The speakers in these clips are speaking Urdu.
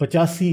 85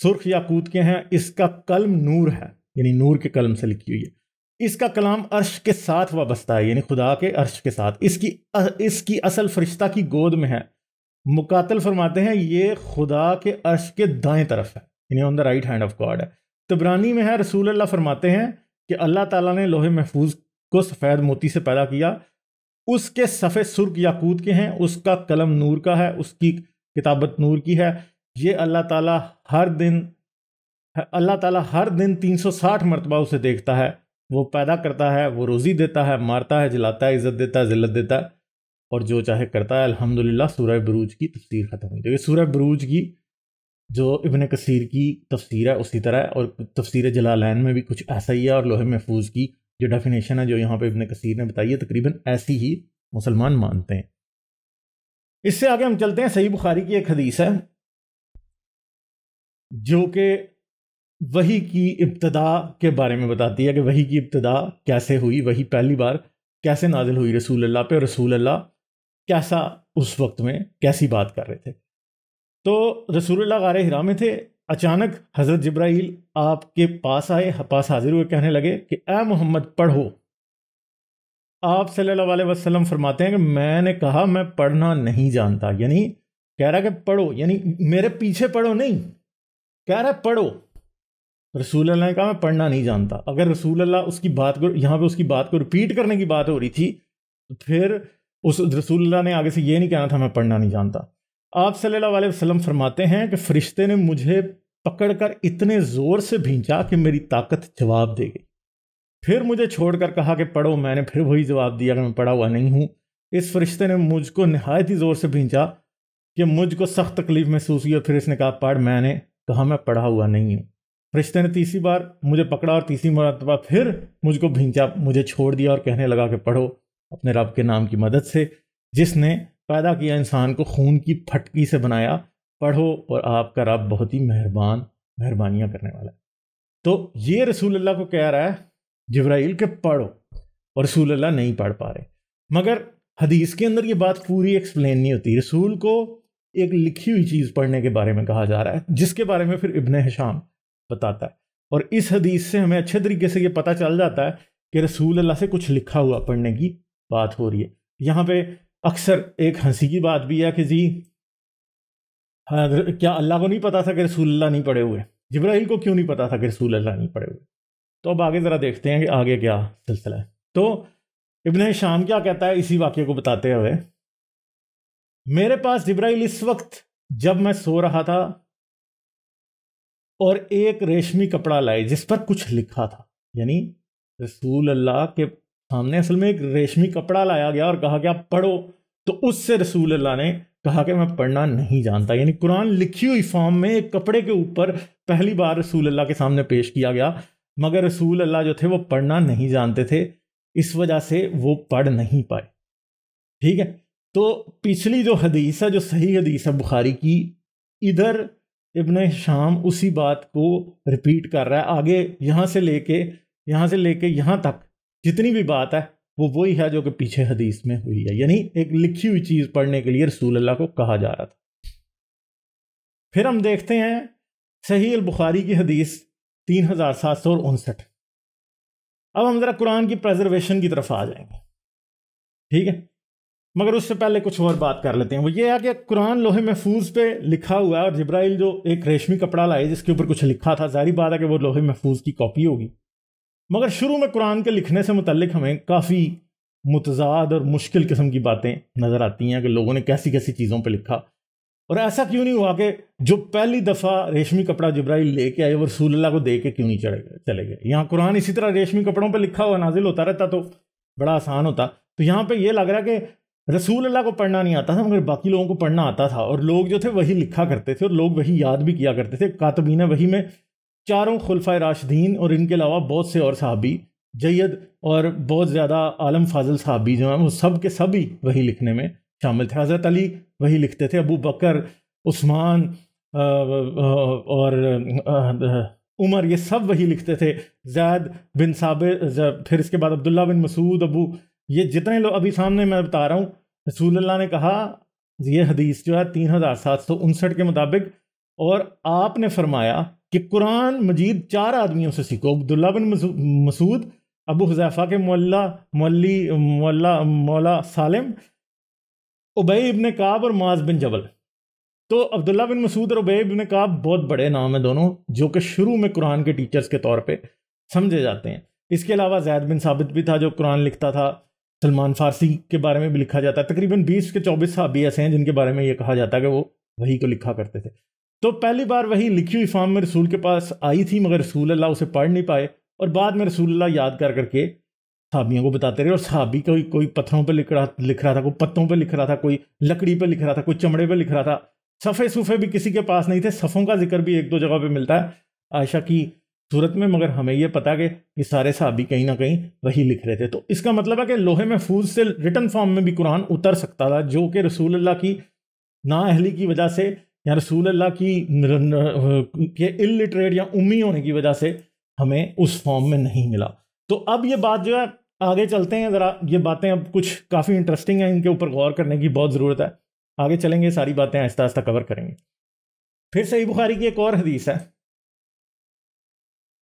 سرخ یاقوت کے ہیں، اس کا قلم نور ہے، یعنی نور کے قلم سے لکھی ہوئی ہے، اس کا کلام عرش کے ساتھ وابستہ ہے، یعنی خدا کے عرش کے ساتھ، اس کی اصل فرشتہ کی گود میں ہے۔ مقاتل فرماتے ہیں یہ خدا کے عرش کے دائیں طرف ہے، یعنی on the right hand of God ہے۔ طبرانی میں ہے، رسول اللہ فرماتے ہیں کہ اللہ تعالیٰ نے لوح محفوظ کو سفید موتی سے پیدا کیا، اس کے صفحے سرخ یاقوت کے ہیں، اس کا قلم نور کا ہے، اس کی کتابت نور کی ہے۔ یہ اللہ تعالیٰ ہر دن 360 مرتبہ اسے دیکھتا ہے، وہ پیدا کرتا ہے، وہ روزی دیتا ہے، مارتا ہے، جلاتا ہے، عزت دیتا ہے، ذلت دیتا ہے، اور جو چاہے کرتا ہے۔ الحمدللہ سورہ بروج کی تفسیر ختم ہوئی۔ دیکھیے سورہ بروج کی جو ابن کثیر کی تفسیر ہے اسی طرح ہے، اور تفسیر جلالین میں بھی کچھ ایسا ہی ہے، اور لوح محفوظ کی جو ڈیفینیشن ہے جو یہاں پہ ابن کثیر نے بتائی ہے تقریباً ایسی ہی مسلمان مانتے ہیں۔ اس سے آگے ہم چلتے ہیں، صحیح بخاری کی ایک حدیث ہے جو کہ وحی کی ابتدا کے بارے میں بتاتی ہے کہ وحی کی ابتدا کیسے ہوئی، وحی پہلی بار کیسے نازل ہوئی رسول اللہ پہ، اور رسول اللہ کیسا اس وقت میں کیسی بات کر رہے تھے۔ تو رسول اللہ غار حرا میں تھے، اچانک حضرت جبرائیل آپ کے پاس آئے، پاس حاضر ہوئے، کہنے لگے کہ اے محمد پڑھو۔ آپ صلی اللہ علیہ وسلم فرماتے ہیں کہ میں نے کہا میں پڑھنا نہیں جانتا، یعنی کہہ رہا کہ پڑھو، یعنی میرے پیچھے پڑھو نہیں، کہہ رہا پڑھو۔ رسول اللہ نے کہا میں پڑھنا نہیں جانتا۔ اگر رسول اللہ اس کی بات کو یہاں پہ اس کی بات کو ریپیٹ کرنے کی بات ہو رہی تھی تو پھر اس رسول اللہ نے آگے سے یہ نہیں کہنا تھا میں پڑھنا نہیں جانتا۔ آپ صلی اللہ علیہ وسلم فرماتے ہیں کہ فرشتے نے مجھے پکڑ کر اتنے زور سے بھینچا کہ میری طاقت جواب دے گئی، پھر مجھے چھوڑ کر کہا کہ پڑھو، میں نے پھر وہی جواب دیا کہ میں پڑھا ہوا نہیں ہوں۔ اس فرشتے نے مجھ کو نہایت ہی زور سے بھینچا کہ مجھ کو سخت تکلیف محسوس ہوئی، اور پھر اس نے کہا پڑھ، میں نے کہا میں پڑھا ہوا نہیں ہوں۔ فرشتے نے تیسری بار مجھے پکڑا اور تیسری مرتبہ پھر مجھ کو بھینچا، مجھے چھوڑ دیا اور کہنے لگا کہ پڑھو اپنے رب کے نام کی مدد سے جس نے پیدا کیا انسان کو خون کی پھٹکی سے بنایا، پڑھو اور آپ کا رب بہت ہی مہربانیاں کرنے والا ہے۔ تو یہ رسول اللہ کو کہہ رہا ہے جبرائیل کہ پڑھو، اور رسول اللہ نہیں پڑھ پا رہے۔ مگر حدیث کے اندر یہ بات پوری ایکسپلین نہیں ہوتی، رسول کو ایک لکھی ہوئی چیز پڑھنے کے بارے میں کہا جا رہا ہے جس کے بارے میں پھر ابن ہشام بتاتا ہے، اور اس حدیث سے ہمیں اچھے طریقے سے یہ پتہ چل جاتا ہے کہ رسول اللہ سے کچھ لکھا ہوا پڑھنے کی بات ہو رہی ہے۔ یہاں پہ اکثر ایک ہنسی کی بات بھی ہے کہ جی کیا اللہ کو نہیں پتا تھا کہ رسول اللہ نہیں پڑھے ہوئے، جبرائیل کو کیوں نہیں پتا تھا کہ رسول اللہ نہیں پڑھے ہوئے؟ تو اب آگے ذرا دیکھتے ہیں کہ آگے کیا سلسلہ ہے۔ تو ابن شام کیا کہتا ہے اسی واقعے کو بتاتے ہوئے، میرے پاس جبرائیل اس وقت جب میں سو رہا تھا اور ایک ریشمی کپڑا لائے جس پر کچھ لکھا تھا، یعنی رسول اللہ کے سامنے اصل میں ایک ریشمی کپڑا لایا گیا اور کہا کہ آپ پڑھو، تو اس سے رسول اللہ نے کہا کہ میں پڑھنا نہیں جانتا، یعنی قرآن لکھی ہوئی فارم میں ایک کپڑے کے اوپر پہلی بار رسول اللہ کے سامنے پیش کیا گیا، مگر رسول اللہ جو تھے وہ پڑھنا نہیں جانتے تھے، اس وجہ سے وہ پڑھ نہیں پائے۔ ٹھیک ہے، تو پچھلی جو حدیث ہے، جو صحیح حدیث ہے بخاری کی، ادھر ابن شام اسی بات کو ریپیٹ کر رہا ہے، آگے یہاں سے لے کے یہاں تک جتنی بھی بات ہے وہ وہی ہے جو کہ پیچھے حدیث میں ہوئی ہے، یعنی ایک لکھی ہوئی چیز پڑھنے کے لیے رسول اللہ کو کہا جا رہا تھا۔ پھر ہم دیکھتے ہیں صحیح البخاری کی حدیث 3759۔ اب ہم ذرا قرآن کی پریزرویشن کی طرف آ جائیں گے، ٹھیک ہے، مگر اس سے پہلے کچھ اور بات کر لیتے ہیں۔ وہ یہ ہے کہ قرآن لوح محفوظ پہ لکھا ہوا ہے، اور جبرائیل جو ایک ریشمی کپڑا لائے جس کے اوپر کچھ لکھا تھا، ظاہری بات ہے کہ وہ لوح محفوظ کی کاپی ہوگی، مگر شروع میں قرآن کے لکھنے سے متعلق ہمیں کافی متضاد اور مشکل قسم کی باتیں نظر آتی ہیں کہ لوگوں نے کیسی کیسی چیزوں پہ لکھا، اور ایسا کیوں نہیں ہوا کہ جو پہلی دفعہ ریشمی کپڑا جبرائیل لے کے آئے وہ رسول اللہ کو دے کے کیوں نہیں چلے گئے؟ یہاں قرآن اسی طرح ریشمی کپڑوں پہ لکھا ہوا نازل ہوتا رہتا تو بڑا آسان ہوتا۔ تو یہاں پہ یہ لگ رہا ہے کہ رسول اللہ کو پڑھنا نہیں آتا تھا مگر باقی لوگوں کو پڑھنا آتا تھا، اور لوگ جو تھے وہی لکھا کرتے تھے اور لوگ وہی یاد بھی کیا کرتے تھے۔ کاتبین وحی میں چاروں خلفائے راشدین اور ان کے علاوہ بہت سے اور صحابی جید اور بہت زیادہ عالم فاضل صحابی جو ہیں وہ سب کے سب ہی وہی لکھنے میں شامل تھے۔ حضرت علی وہی لکھتے تھے، ابو بکر، عثمان اور عمر، یہ سب وہی لکھتے تھے، زید بن ثابت، پھر اس کے بعد عبداللہ بن مسعود، یہ جتنے لوگ ابھی سامنے میں بتا رہا ہوں، رسول اللہ نے کہا یہ حدیث جو ہے 3759 کے مطابق اور آپ نے فرمایا کہ قرآن مجید 4 آدمیوں سے سیکھو، عبداللہ بن مسعود، ابو حذیفہ کے مولا سالم، ابی ابن کعب اور معاذ بن جبل۔ تو عبداللہ بن مسعود اور ابی ابن کعب بہت بڑے نام ہیں دونوں، جو کہ شروع میں قرآن کے ٹیچرز کے طور پہ سمجھے جاتے ہیں۔ اس کے علاوہ زید بن ثابت بھی تھا جو قرآن لکھتا تھا، سلمان فارسی کے بارے میں بھی لکھا جاتا ہے۔ تقریباً 20 کے 24 صحابی ایسے ہیں جن کے بارے میں یہ کہا جاتا ہے کہ وہ وحی کو لکھا کرتے تھے۔ تو پہلی بار وحی لکھی ہوئی فارم میں رسول کے پاس آئی تھی، مگر رسول اللہ اسے پڑھ نہیں پائے، اور بعد میں رسول اللہ یاد کر کے صحابیوں کو بتاتے رہے، اور صحابی کوئی پتھروں پہ لکھ رہا تھا، کوئی پتوں پہ لکھ رہا تھا، کوئی لکڑی پہ لکھ رہا تھا، کوئی چمڑے پہ لکھ رہا تھا۔ صفحے بھی کسی کے پاس نہیں تھے، صفوں کا ذکر بھی 1-2 جگہ پہ ملتا ہے عائشہ کی صورت میں، مگر ہمیں یہ پتا کہ یہ سارے صحابی کہیں نہ کہیں وہی لکھ رہے تھے۔ تو اس کا مطلب ہے کہ لوح محفوظ سے ریٹن فارم میں بھی قرآن اتر سکتا تھا، جو کہ رسول اللہ کی نااہلی کی وجہ سے یا رسول اللہ کی الٹریٹ یا امی ہونے کی وجہ سے ہمیں اس فارم میں نہیں ملا۔ تو اب یہ بات جو ہے آگے چلتے ہیں ذرا، یہ باتیں اب کچھ کافی انٹرسٹنگ ہیں، ان کے اوپر غور کرنے کی بہت ضرورت ہے۔ آگے چلیں گے، ساری باتیں آہستہ آہستہ کور کریں گے۔ پھر صحیح بخاری کی ایک اور حدیث ہے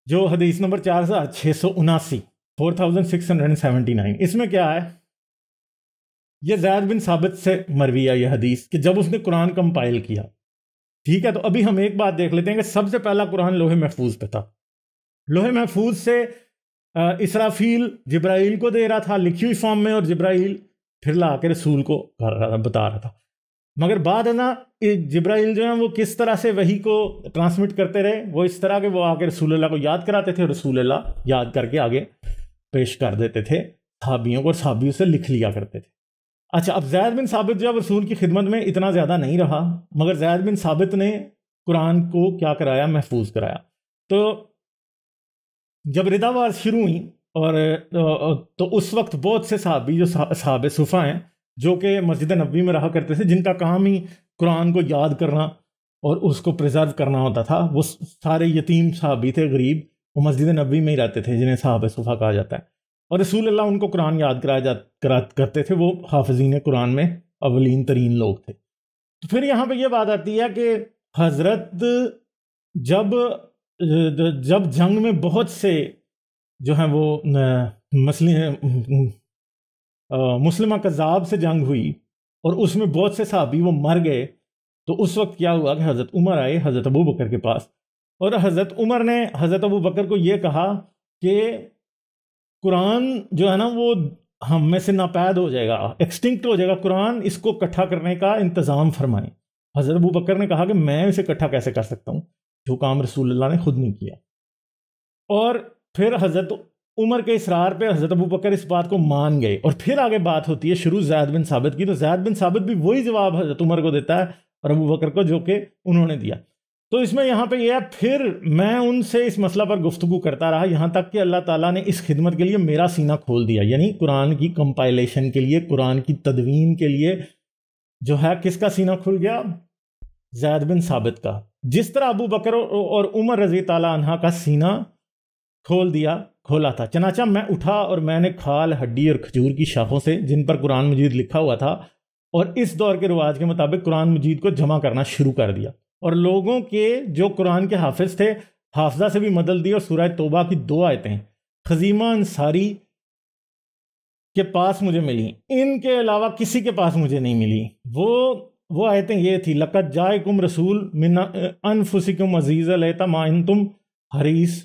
جو حدیث نمبر 4679، 4679۔ اس میں کیا ہے؟ یہ زید بن ثابت سے مروی ہے یہ حدیث کہ جب اس نے قرآن کمپائل کیا، ٹھیک ہے، تو ابھی ہم ایک بات دیکھ لیتے ہیں کہ سب سے پہلا قرآن لوح محفوظ پہ تھا۔ لوح محفوظ سے اسرافیل جبرائیل کو دے رہا تھا لکھی ہوئی فارم میں، اور جبرائیل پھر لا کے رسول کو بتا رہا تھا۔ مگر بعد ہے نا، جبرائیل جو ہیں وہ کس طرح سے وحی کو ٹرانسمٹ کرتے رہے، وہ اس طرح کہ وہ آ کے رسول اللہ کو یاد کراتے تھے، اور رسول اللہ یاد کر کے آگے پیش کر دیتے تھے صحابیوں کو، اور صحابیوں سے لکھ لیا کرتے تھے۔ اچھا، اب زید بن ثابت جو رسول کی خدمت میں اتنا زیادہ نہیں رہا، مگر زید بن ثابت نے قرآن کو کیا کرایا؟ محفوظ کرایا۔ تو جب ردا وار شروع ہوئی، اور تو اس وقت بہت سے صحابی جو صحابہ صفا ہیں، جو کہ مسجد نبوی میں رہا کرتے تھے، جن کا کام ہی قرآن کو یاد کرنا اور اس کو پریزرو کرنا ہوتا تھا، وہ سارے یتیم صحابی تھے، غریب، وہ مسجد نبوی میں ہی رہتے تھے، جنہیں صحابہ صفا کہا جاتا ہے، اور رسول اللہ ان کو قرآن یاد کرتے تھے۔ وہ حافظین قرآن میں اولین ترین لوگ تھے۔ تو پھر یہاں پہ یہ بات آتی ہے کہ حضرت جب جنگ میں بہت سے جو ہیں وہ مسلمہ کذاب سے جنگ ہوئی، اور اس میں بہت سے صحابی وہ مر گئے، تو اس وقت کیا ہوا کہ حضرت عمر آئے حضرت ابو بکر کے پاس، اور حضرت عمر نے حضرت ابو بکر کو یہ کہا کہ قرآن جو ہے نا وہ ہم میں سے ناپید ہو جائے گا، ایکسٹنکٹ ہو جائے گا، قرآن اس کو اکٹھا کرنے کا انتظام فرمائیں۔ حضرت ابو بکر نے کہا کہ میں اسے اکٹھا کیسے کر سکتا ہوں، جو کام رسول اللہ نے خود نہیں کیا۔ اور پھر حضرت عمر کے اصرار پہ حضرت ابو بکر اس بات کو مان گئے، اور پھر آگے بات ہوتی ہے شروع زید بن ثابت کی۔ تو زید بن ثابت بھی وہی جواب حضرت عمر کو دیتا ہے اور ابو بکر کو، جو کہ انہوں نے دیا۔ تو اس میں یہاں پہ یہ ہے، پھر میں ان سے اس مسئلہ پر گفتگو کرتا رہا، یہاں تک کہ اللہ تعالیٰ نے اس خدمت کے لیے میرا سینہ کھول دیا، یعنی قرآن کی کمپائلیشن کے لیے، قرآن کی تدوین کے لیے جو ہے کس کا سینہ کھل گیا؟ زید بن ثابت کا۔ جس طرح ابو بکر اور عمر رضی تعالیٰ عنہ کا سینہ کھولا تھا، چنانچہ میں اٹھا اور میں نے کھال، ہڈی اور کھجور کی شاخوں سے جن پر قرآن مجید لکھا ہوا تھا، اور اس دور کے رواج کے مطابق قرآن مجید کو جمع کرنا شروع کر دیا، اور لوگوں کے جو قرآن کے حافظ تھے حافظہ سے بھی مدد دی، اور سورہ توبہ کی 2 آیتیں خزیمہ انصاری کے پاس مجھے ملی، ان کے علاوہ کسی کے پاس مجھے نہیں ملی۔ وہ آیتیں یہ تھی، لقد جائکم رسول من انفسکم عزیز علیہ ما انتم حریص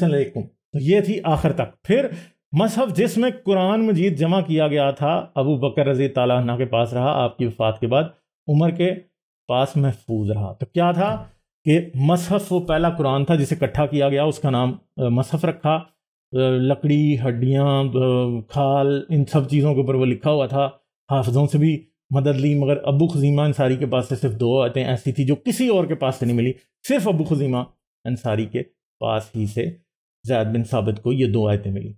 علیکم، تو یہ تھی آخر تک۔ پھر مصحف جس میں قرآن مجید جمع کیا گیا تھا ابو بکر رضی تعالیٰ عنہ کے پاس رہا، آپ کی وفات کے بعد عمر کے پاس محفوظ رہا۔ تو کیا تھا کہ مصحف وہ پہلا قرآن تھا جسے اکٹھا کیا گیا، اس کا نام مصحف رکھا، لکڑی، ہڈیاں، کھال، ان سب چیزوں کے اوپر وہ لکھا ہوا تھا، حافظوں سے بھی مدد لی، مگر ابو خزیمہ انصاری کے پاس سے صرف 2 آیتیں ایسی تھی جو کسی اور کے پاس سے نہیں ملی، صرف ابو خزیمہ انصاری کے پاس ہی سے زید بن ثابت کو یہ 2 آیتیں ملی۔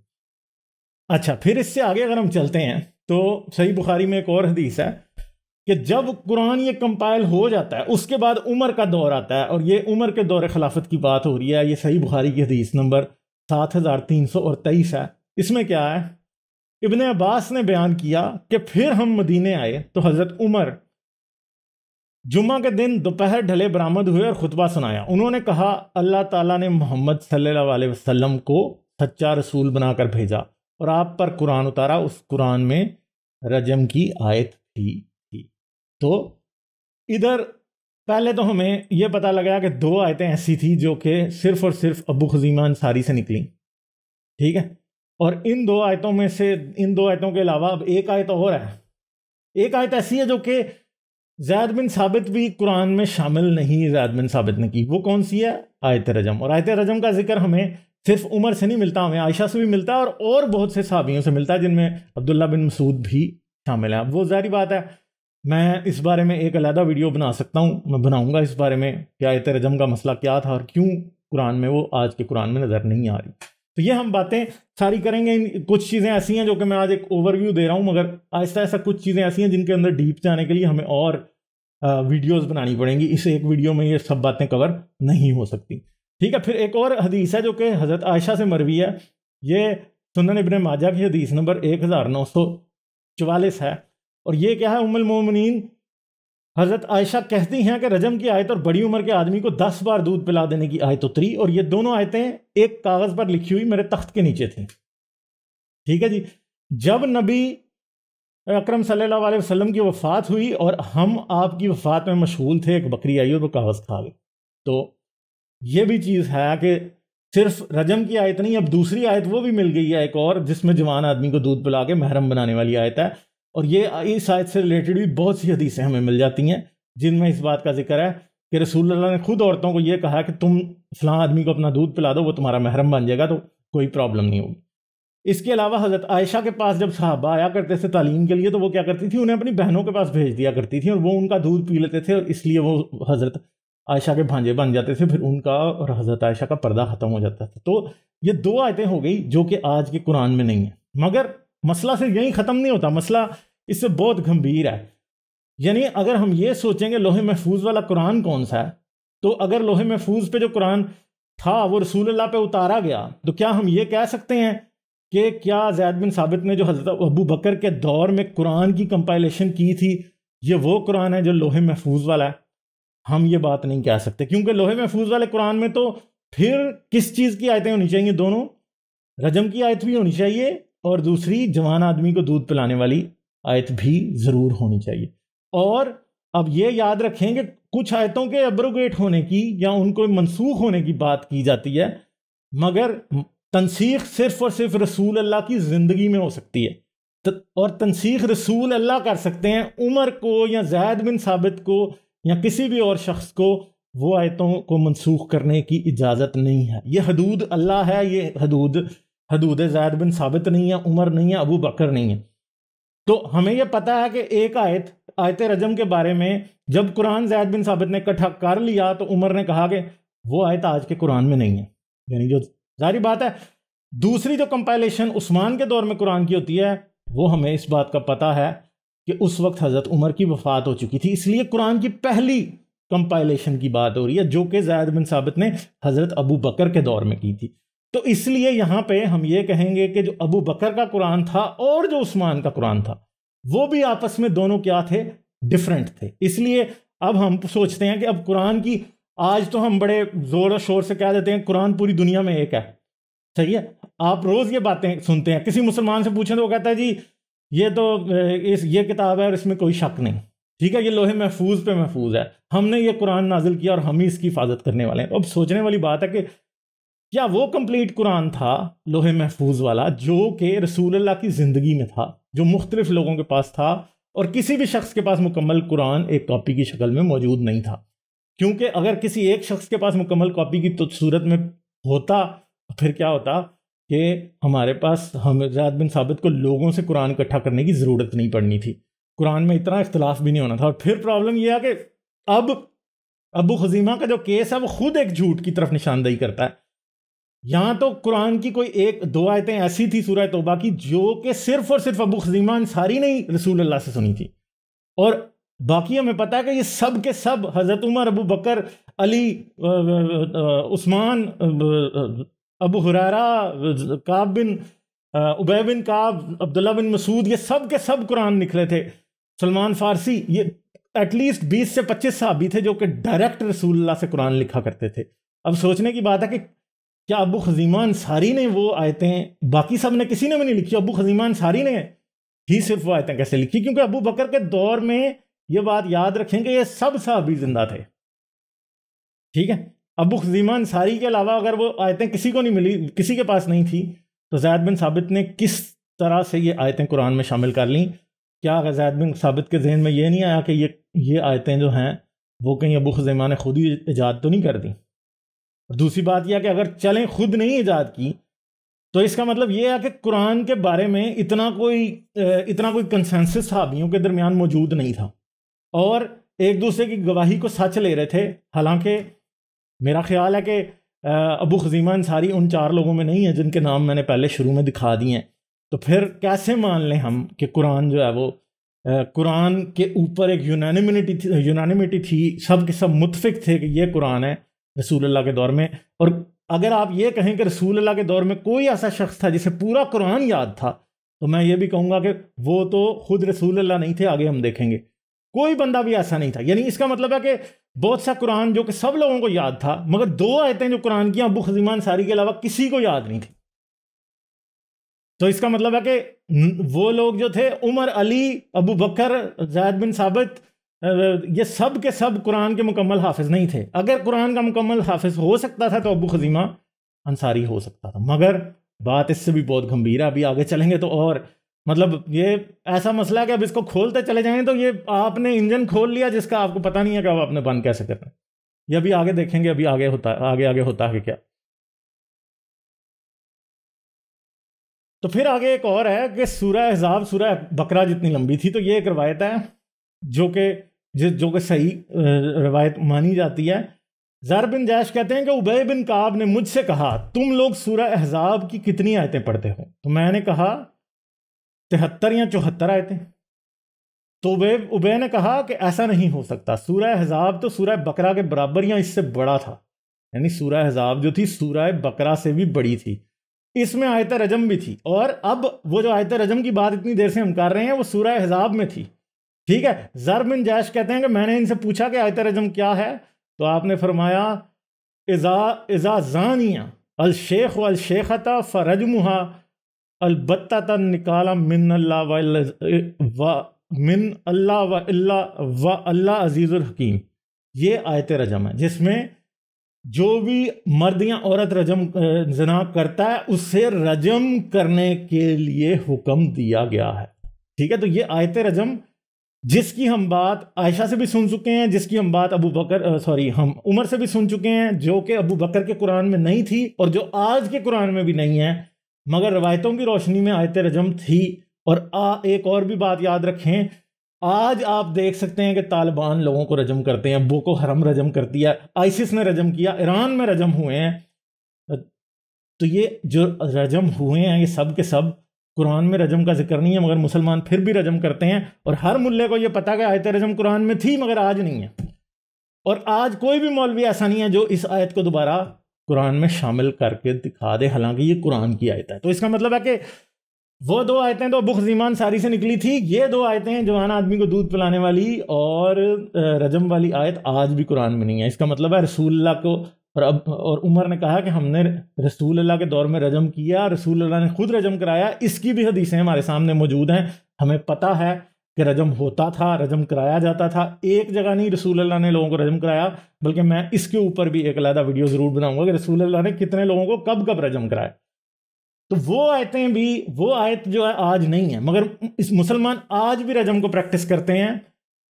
اچھا، پھر اس سے آگے اگر ہم چلتے ہیں تو صحیح بخاری میں ایک اور حدیث ہے کہ جب قرآن یہ کمپائل ہو جاتا ہے، اس کے بعد عمر کا دور آتا ہے، اور یہ عمر کے دور خلافت کی بات ہو رہی ہے۔ یہ صحیح بخاری کی حدیث نمبر 7323 ہے۔ اس میں کیا ہے؟ ابن عباس نے بیان کیا کہ پھر ہم مدینے آئے تو حضرت عمر جمعہ کے دن دوپہر ڈھلے برآمد ہوئے اور خطبہ سنایا. انہوں نے کہا اللہ تعالیٰ نے محمد صلی اللہ علیہ وسلم کو سچا رسول بنا کر بھیجا اور آپ پر قرآن اتارا. اس قرآن میں رجم کی آیت بھی تھی. تو ادھر پہلے تو ہمیں یہ پتہ لگا کہ 2 آیتیں ایسی تھی جو کہ صرف اور صرف ابو خزیمہ انصاری سے نکلیں. ٹھیک ہے. اور ان 2 آیتوں میں سے ان 2 آیتوں کے علاوہ اب ایک آیت اور ہے. ایک آیت ایسی ہے جو کہ زید بن ثابت بھی قرآن میں شامل نہیں زید بن ثابت نے کی. وہ کون سی ہے؟ آیت رجم. اور آیت رجم کا ذکر ہمیں صرف عمر سے نہیں ملتا، ہمیں عائشہ سے بھی ملتا ہے اور بہت سے صحابیوں سے ملتا ہے جن میں عبداللہ بن مسعود بھی شامل ہیں. وہ ظاہری بات ہے میں اس بارے میں ایک علیحدہ ویڈیو بنا سکتا ہوں، میں بناؤں گا اس بارے میں کہ آیت رجم کا مسئلہ کیا تھا اور کیوں قرآن میں وہ آج کے قرآن میں نظر نہیں آ رہی. تو یہ ہم باتیں ساری کریں گے. کچھ چیزیں ایسی ہیں جو کہ میں آج ایک اوور ویو دے رہا ہوں، مگر آہستہ آہستہ کچھ چیزیں ایسی ہیں جن کے اندر ڈیپ جانے کے لیے ہمیں اور ویڈیوز بنانی پڑیں گی. اس ایک ویڈیو میں یہ سب باتیں کور نہیں ہو سکتی. ٹھیک ہے. پھر ایک اور حدیث ہے جو کہ حضرت عائشہ سے مروی ہے. یہ سنن ابن ماجہ کی حدیث نمبر 1944 ہے. اور یہ کیا ہے؟ ام المومنین حضرت عائشہ کہتی ہیں کہ رجم کی آیت اور بڑی عمر کے آدمی کو 10 بار دودھ پلا دینے کی آیت اتری، اور یہ دونوں آیتیں ایک کاغذ پر لکھی ہوئی میرے تخت کے نیچے تھیں. ٹھیک ہے جی. جب نبی اکرم صلی اللہ علیہ وسلم کی وفات ہوئی اور ہم آپ کی وفات میں مشغول تھے، ایک بکری آئی اور وہ کاغذ کھا گئی. تو یہ بھی چیز ہے کہ صرف رجم کی آیت نہیں، اب دوسری آیت وہ بھی مل گئی ہے ایک اور، جس میں جوان آدمی کو دودھ پلا کے محرم بنانے والی آیت ہے. اور یہ اس آیت سے ریلیٹڈ بھی بہت سی حدیثیں ہمیں مل جاتی ہیں جن میں اس بات کا ذکر ہے کہ رسول اللہ نے خود عورتوں کو یہ کہا کہ تم فلاں آدمی کو اپنا دودھ پلا دو، وہ تمہارا محرم بن جائے گا تو کوئی پرابلم نہیں ہوگی. اس کے علاوہ حضرت عائشہ کے پاس جب صحابہ آیا کرتے تھے تعلیم کے لیے تو وہ کیا کرتی تھی؟ انہیں اپنی بہنوں کے پاس بھیج دیا کرتی تھی اور وہ ان کا دودھ پی لیتے تھے، اور اس لیے وہ حضرت عائشہ کے بھانجے بن جاتے تھے. پھر ان کا اور حضرت عائشہ کا پردہ ختم ہو جاتا تھا. تو یہ 2 آیتیں ہو گئی جو کہ آج کے قرآن میں نہیں ہیں. مگر مسئلہ صرف یہیں ختم نہیں ہوتا، مسئلہ اس سے بہت گھمبیر ہے. یعنی اگر ہم یہ سوچیں گے لوح محفوظ والا قرآن کون سا ہے، تو اگر لوح محفوظ پہ جو قرآن تھا وہ رسول اللہ پہ اتارا گیا، تو کیا ہم یہ کہہ سکتے ہیں کہ کیا زید بن ثابت نے جو حضرت ابو بکر کے دور میں قرآن کی کمپائلیشن کی تھی یہ وہ قرآن ہے جو لوح محفوظ والا ہے؟ ہم یہ بات نہیں کہہ سکتے، کیونکہ لوح محفوظ والے قرآن میں تو پھر کس چیز کی آیتیں ہونی چاہیے؟ دونوں، رجم کی آیت بھی ہونی چاہیے اور دوسری جوان آدمی کو دودھ پلانے والی آیت بھی ضرور ہونی چاہیے. اور اب یہ یاد رکھیں کہ کچھ آیتوں کے ابروگیٹ ہونے کی یا ان کو منسوخ ہونے کی بات کی جاتی ہے، مگر تنسیخ صرف اور صرف رسول اللہ کی زندگی میں ہو سکتی ہے. اور تنسیخ رسول اللہ کر سکتے ہیں. عمر کو یا زید بن ثابت کو یا کسی بھی اور شخص کو وہ آیتوں کو منسوخ کرنے کی اجازت نہیں ہے. یہ حدود اللہ ہے، یہ حدود زید بن ثابت نہیں ہے، عمر نہیں ہے، ابو بکر نہیں ہے. تو ہمیں یہ پتہ ہے کہ ایک آیت رجم کے بارے میں جب قرآن زید بن ثابت نے اکٹھا کر لیا تو عمر نے کہا کہ وہ آیت آج کے قرآن میں نہیں ہے. یعنی جو ظاہری بات ہے. دوسری جو کمپائلیشن عثمان کے دور میں قرآن کی ہوتی ہے وہ ہمیں اس بات کا پتہ ہے کہ اس وقت حضرت عمر کی وفات ہو چکی تھی، اس لیے قرآن کی پہلی کمپائلیشن کی بات ہو رہی ہے جو کہ زید بن ثابت نے حضرت ابو بکر کے دور میں کی تھی. تو اس لیے یہاں پہ ہم یہ کہیں گے کہ جو ابو بکر کا قرآن تھا اور جو عثمان کا قرآن تھا وہ بھی آپس میں دونوں کیا تھے؟ ڈیفرنٹ تھے. اس لیے اب ہم سوچتے ہیں کہ اب قرآن کی، آج تو ہم بڑے زور و شور سے کہہ دیتے ہیں قرآن پوری دنیا میں ایک ہے. صحیح ہے. آپ روز یہ باتیں سنتے ہیں، کسی مسلمان سے پوچھیں تو وہ کہتا ہے جی یہ تو یہ کتاب ہے اور اس میں کوئی شک نہیں. ٹھیک ہے، یہ لوح محفوظ پہ محفوظ ہے، ہم نے یہ قرآن نازل کیا اور ہم ہی اس کی حفاظت کرنے والے ہیں. اب سوچنے والی بات ہے کہ کیا وہ کمپلیٹ قرآن تھا لوح محفوظ والا جو کہ رسول اللہ کی زندگی میں تھا، جو مختلف لوگوں کے پاس تھا، اور کسی بھی شخص کے پاس مکمل قرآن ایک کاپی کی شکل میں موجود نہیں تھا؟ کیونکہ اگر کسی ایک شخص کے پاس مکمل کاپی کی صورت میں ہوتا پھر کیا ہوتا کہ ہمارے پاس زید بن ثابت کو لوگوں سے قرآن اکٹھا کرنے کی ضرورت نہیں پڑنی تھی، قرآن میں اتنا اختلاف بھی نہیں ہونا تھا. اور پھر پرابلم یہ ہے کہ اب ابو خزیمہ کا جو کیس ہے وہ خود ایک جھوٹ کی طرف نشاندہی کرتا ہے. یہاں تو قرآن کی کوئی 1-2 آیتیں ایسی تھی سورہ توبہ کی جو کہ صرف اور صرف ابو خزیمہ انصاری نے رسول اللہ سے سنی تھی، اور باقی ہمیں پتہ ہے کہ یہ سب کے سب حضرت عمر، ابو بکر، علی، عثمان، ابو ہریرہ، کعب بن ابی بن کعب، عبداللہ بن مسعود، یہ سب کے سب قرآن نکلے تھے. سلمان فارسی، یہ ایٹ لیسٹ 20 سے 25 صحابی تھے جو کہ ڈائریکٹ رسول اللہ سے قرآن لکھا کرتے تھے. اب سوچنے کی بات ہے کہ کیا ابو خزیمہ انصاری نے وہ آیتیں، باقی سب نے کسی نے بھی نہیں لکھی، ابو خزیمہ انصاری نے ہی صرف وہ آیتیں کیسے لکھی؟ کیونکہ ابو بکر کے دور میں یہ بات یاد رکھیں کہ یہ سب صحابی زندہ تھے. ٹھیک ہے، ابو خزیمہ انصاری کے علاوہ اگر وہ آیتیں کسی کو نہیں ملی، کسی کے پاس نہیں تھی، تو زید بن ثابت نے کس طرح سے یہ آیتیں قرآن میں شامل کر لیں؟ کیا زید بن ثابت کے ذہن میں یہ نہیں آیا کہ یہ آیتیں جو ہیں وہ کہیں ابو خزیمہ نے خود ہی ایجاد تو نہیں کر دیں؟ دوسری بات یہ ہے کہ اگر چلیں خود نہیں ایجاد کی تو اس کا مطلب یہ ہے کہ قرآن کے بارے میں اتنا کوئی کنسنسس صحابیوں کے درمیان موجود نہیں تھا، اور ایک دوسرے کی گواہی کو سچ لے رہے تھے. حالانکہ میرا خیال ہے کہ ابو خزیمہ انصاری ان 4 لوگوں میں نہیں ہے جن کے نام میں نے پہلے شروع میں دکھا دیے ہیں. تو پھر کیسے مان لیں ہم کہ قرآن جو ہے وہ قرآن کے اوپر ایک یونانیمٹی تھی، سب کے سب متفق تھے کہ یہ قرآن ہے رسول اللہ کے دور میں. اور اگر آپ یہ کہیں کہ رسول اللہ کے دور میں کوئی ایسا شخص تھا جسے پورا قرآن یاد تھا، تو میں یہ بھی کہوں گا کہ وہ تو خود رسول اللہ نہیں تھے. آگے ہم دیکھیں گے کوئی بندہ بھی ایسا نہیں تھا. یعنی اس کا مطلب ہے کہ بہت سا قرآن جو کہ سب لوگوں کو یاد تھا، مگر 2 آیتیں جو قرآن کی ابو خزیمہ انصاری کے علاوہ کسی کو یاد نہیں تھی. تو اس کا مطلب ہے کہ وہ لوگ جو تھے، عمر، علی، ابو بکر، زید بن ثابت، یہ سب کے سب قرآن کے مکمل حافظ نہیں تھے. اگر قرآن کا مکمل حافظ ہو سکتا تھا تو ابو خزیمہ انصاری ہو سکتا تھا. مگر بات اس سے بھی بہت گمبھیر ہے، ابھی آگے چلیں گے تو اور مطلب یہ ایسا مسئلہ ہے کہ اب اس کو کھولتے چلے جائیں تو یہ آپ نے انجن کھول لیا جس کا آپ کو پتہ نہیں ہے کہ اب آپ نے بند کیسے کرنا ہے. یہ ابھی آگے دیکھیں گے، ابھی آگے ہوتا ہے کہ کیا. تو پھر آگے ایک اور ہے کہ سورہ احزاب سورہ بقرہ جتنی لمبی تھی. تو یہ ایک روایت ہے جو کہ صحیح روایت مانی جاتی ہے. زر بن جیش کہتے ہیں کہ ابی بن کعب نے مجھ سے کہا تم لوگ سورہ احزاب کی کتنی آیتیں پڑھتے ہو؟ تو میں نے کہا 73 یا 74 آیتیں. تو ابی نے کہا کہ ایسا نہیں ہو سکتا، سورہ احزاب تو سورہ بقرہ کے برابر یا اس سے بڑا تھا. یعنی سورہ احزاب جو تھی سورہ بقرہ سے بھی بڑی تھی، اس میں آیت رجم بھی تھی. اور اب وہ جو آیت رجم کی بات اتنی دیر سے ہم کر رہے ہیں وہ سورہ احزاب میں تھی. ٹھیک ہے. زر بن جیش کہتے ہیں کہ میں نے ان سے پوچھا کہ آیت رجم کیا ہے، تو آپ نے فرمایا اذا زانیہ الشیخ والشیخۃ فرجمها البتۃ نکالا من اللہ و اللہ عزیز الحکیم. یہ آیت رجم ہے جس میں جو بھی مرد یا عورت زنا کرتا ہے اسے رجم کرنے کے لیے حکم دیا گیا ہے. ٹھیک ہے. تو یہ آیت رجم جس کی ہم بات عائشہ سے بھی سن چکے ہیں، جس کی ہم بات ہم عمر سے بھی سن چکے ہیں، جو کہ ابو بکر کے قرآن میں نہیں تھی اور جو آج کے قرآن میں بھی نہیں ہے، مگر روایتوں کی روشنی میں آیت رجم تھی. اور ایک اور بھی بات یاد رکھیں، آج آپ دیکھ سکتے ہیں کہ طالبان لوگوں کو رجم کرتے ہیں، بوکو حرم رجم کرتی ہے، آئسس نے رجم کیا، ایران میں رجم ہوئے ہیں. تو یہ جو رجم ہوئے ہیں یہ سب کے سب قرآن میں رجم کا ذکر نہیں ہے، مگر مسلمان پھر بھی رجم کرتے ہیں. اور ہر ملے کو یہ پتا کہ آیت رجم قرآن میں تھی مگر آج نہیں ہے. اور آج کوئی بھی مولوی ایسا نہیں ہے جو اس آیت کو دوبارہ قرآن میں شامل کر کے دکھا دے، حالانکہ یہ قرآن کی آیت ہے. تو اس کا مطلب ہے کہ وہ 2 آیتیں تو ابو خزیمہ انصاری سے نکلی تھی، یہ 2 آیتیں جوان آدمی کو دودھ پلانے والی اور رجم والی آیت آج بھی قرآن میں نہیں ہے. اس کا مطلب ہے رسول اللہ کو اور عمر نے کہا کہ ہم نے رسول اللہ کے دور میں رجم کیا، رسول اللہ نے خود رجم کرایا. اس کی بھی حدیثیں ہمارے سامنے موجود ہیں. ہمیں پتہ ہے کہ رجم ہوتا تھا، رجم کرایا جاتا تھا. ایک جگہ نہیں رسول اللہ نے لوگوں کو رجم کرایا، بلکہ میں اس کے اوپر بھی ایک علیحدہ ویڈیو ضرور بناؤں گا کہ رسول اللہ نے کتنے لوگوں کو کب کب رجم کرایا. تو وہ آیتیں بھی، وہ آیت جو ہے آج نہیں ہے، مگر اس مسلمان آج بھی رجم کو پریکٹس کرتے ہیں.